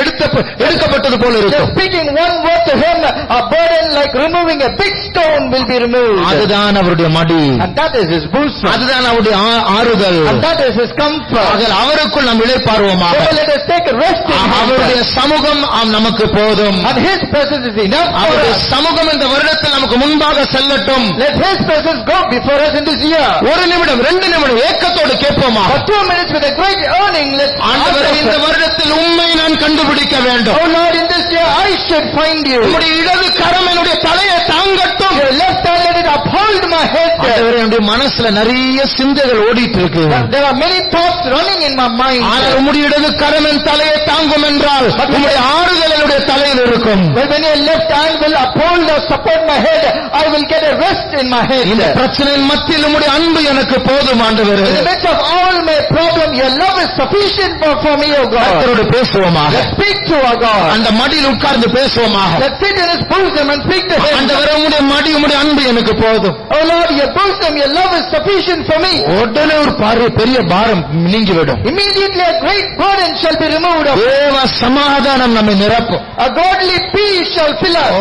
எடுக்கப்பட்டது போல இருக்கும். Just speaking one word to him, a burden like removing a big stone will be removed. அதுதான் அவருடைய மடி. And that is his bosom. அதுதான் அவருடைய ஆறுதல். And that is his comfort. அதில் அவருக்குள் நாம் இளைப்பாறுவோமாக. So let us take a rest in him. அவருடைய சமூகம் நமக்கு போதும். And his presence is enough. அவருடைய சமூகம் இந்த வருடத்தில் நமக்கு முன்பாக செல்லட்டும். Let his presence go before us in this year. ஒரு நிமிடம் 2 நிமிடம் ஏக்கத்தோடு கேட்போமா? For 2 minutes with a great earning, let's ஆண்டவரே, இந்த வருடத்தில் உம்மை நான் கண்டுபிடிக்க வேண்டும். Oh Lord, in this year I should find you. உம்முடைய இடது கரம் என்னுடைய தலையை தாங்கட்டும். Your left hand let it uphold my head. ஆண்டவரே, என்னுடைய மனசுல நிறைய சிந்தைகள் ஓடிட்டு இருக்கு. There are many thoughts running in my mind. ஆனால் உம்முடைய இடது கரம் என் தலையை தாங்கும் என்றால் உம்முடைய ஆறுதல் என்னுடைய தலையில் இருக்கும். But when your left hand will uphold or support my head, I will get a rest in my head. இந்த பிரச்சனையின் மத்தியில் உம்முடைய அன்பு எனக்கு போதும் ஆண்டவரே. In the midst of all my problem, your love is sufficient for me, O God. கர்த்தரோடு பேசுவோமாக. Let's speak to our God. அந்த மடியில் உட்கார்ந்து பேசுவோமாக. Let's sit in his bosom and speak to him. ஆண்டவரே, உம்முடைய மடி உம்முடைய அன்பு எனக்கு போதும். Oh Lord, your bosom, your love is sufficient for me. உடனே ஒரு பெரிய பாரம் நீங்கிவிடும். Immediately a great burden shall be removed. தேவ சமாதானம் நம்மை நிரப்பும். A godly peace shall fill us. ஓ,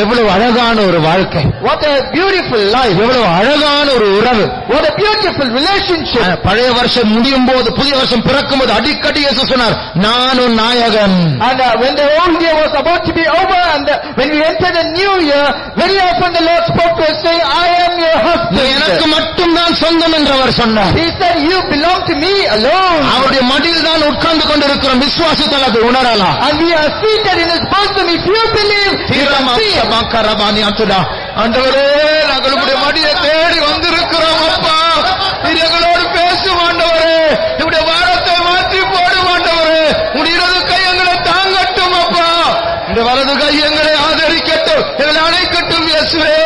எவ்வளவு அழகான ஒரு வாழ்க்கை. What a beautiful life. எவ்வளவு அழகான ஒரு உறவு. What a beautiful relationship. பழைய வருஷம் முடியும் போது புதிய வருஷம் பிறக்கும் போது அடிக்கடி இயேசு சொன்னார், நானும் நாயகன். And when the old year was about to be over and when we entered the new year, very often the Lord spoke to us saying, I am your husband. எனக்கு மட்டும் தான் சொந்தம் என்று அவர் சொன்னார். He said, you belong to me alone. அவருடைய மடியில் தான் உட்கார்ந்து கொண்டிருக்கிறோம். விசுவாசத்தால் அது உணரலாம். And we are seated in his bosom. If you believe, you can see. ஆண்டவரே, நாங்கள் உம்முடைய மடியை தேடி வந்திருக்கிறோம் அப்பா. நீர் எங்களோடு பேசும் ஆண்டவரே. உம்முடைய வாரத்தை மாற்றி போடும் ஆண்டவரே. உம்முடைய இடது கை எங்களை தாங்கட்டும் அப்பா. உம்முடைய வலது கை எங்களை ஆதரிக்கட்டும், எங்களை அணைக்கட்டும் இயேசுவே.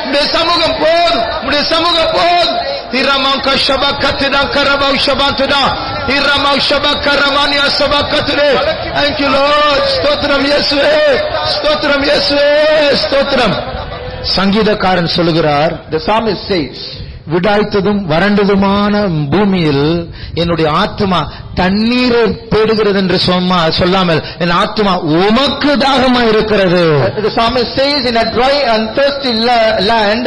உம்முடைய சமூகம் போதும், உம்முடைய சமூகம் போதும். திரமாம் கஷபக்கத்தினா கரபாவ் ஷபாத்துனா திரமாவ் ஷபக்கரமானியா சபக்கத்துரே. Thank you Lord. ஸ்தோத்திரம் இயேசுவே, ஸ்தோத்திரம் இயேசுவே, ஸ்தோத்திரம். சங்கீதக்காரன் சொல்லுகிறார், The psalmist says, விடாய்த்ததும் வறண்டதுமான பூமியில் என்னுடைய ஆத்மா தண்ணீரை தேடுகிறது என்று சொல்லாமல் என் ஆத்மா உமக்கு தாகமா இருக்கிறது. The psalmist says, in a dry and thirsty land,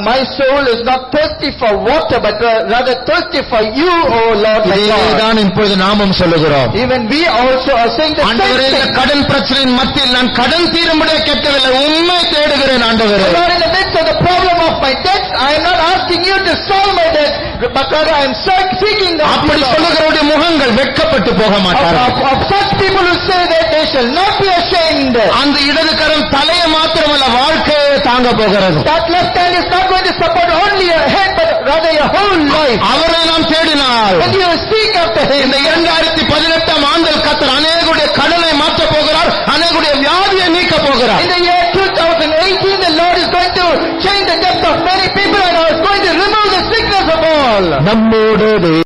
my soul is not thirsty for water, but rather thirsty for you, O Lord my God. இதைதான் இப்பொழுது நாமும் சொல்லுகிறோம். Even we also are saying the same ஆண்டவரே, இந்த thing. கடன் பிரச்சனையின் மத்தியில் நான் கடன் தீரும்படியாக கேட்கவில்லை, உண்மை தேடுகிறேன் ஆண்டவரே. Lord, in the midst of the problem of my debts, I am not asking you to solve my debts, but rather I am seeking the அப்படி சொல்லுகிறவருடைய முகங்கள் வெட்கப்பட்டு போக மாட்டார்கள். of such people who say that they shall not be ashamed. அந்த இடது கரம் தலையை மாத்திரமல்ல வாழ்க்கையை தாங்க போகிறது. That left hand is not going to support only your head, but rather your whole life. அவரை நாம் தேடினால் When you seek after him, இந்த 2018 ஆண்டில் கர்த்தர் அநேகருடைய கடனை மாற்ற போகிறார், அநேகருடைய வியாதியை நீக்க போகிறார். in the year 2018, the Lord is going to change the depth of many people and is going to remove நம்மோடு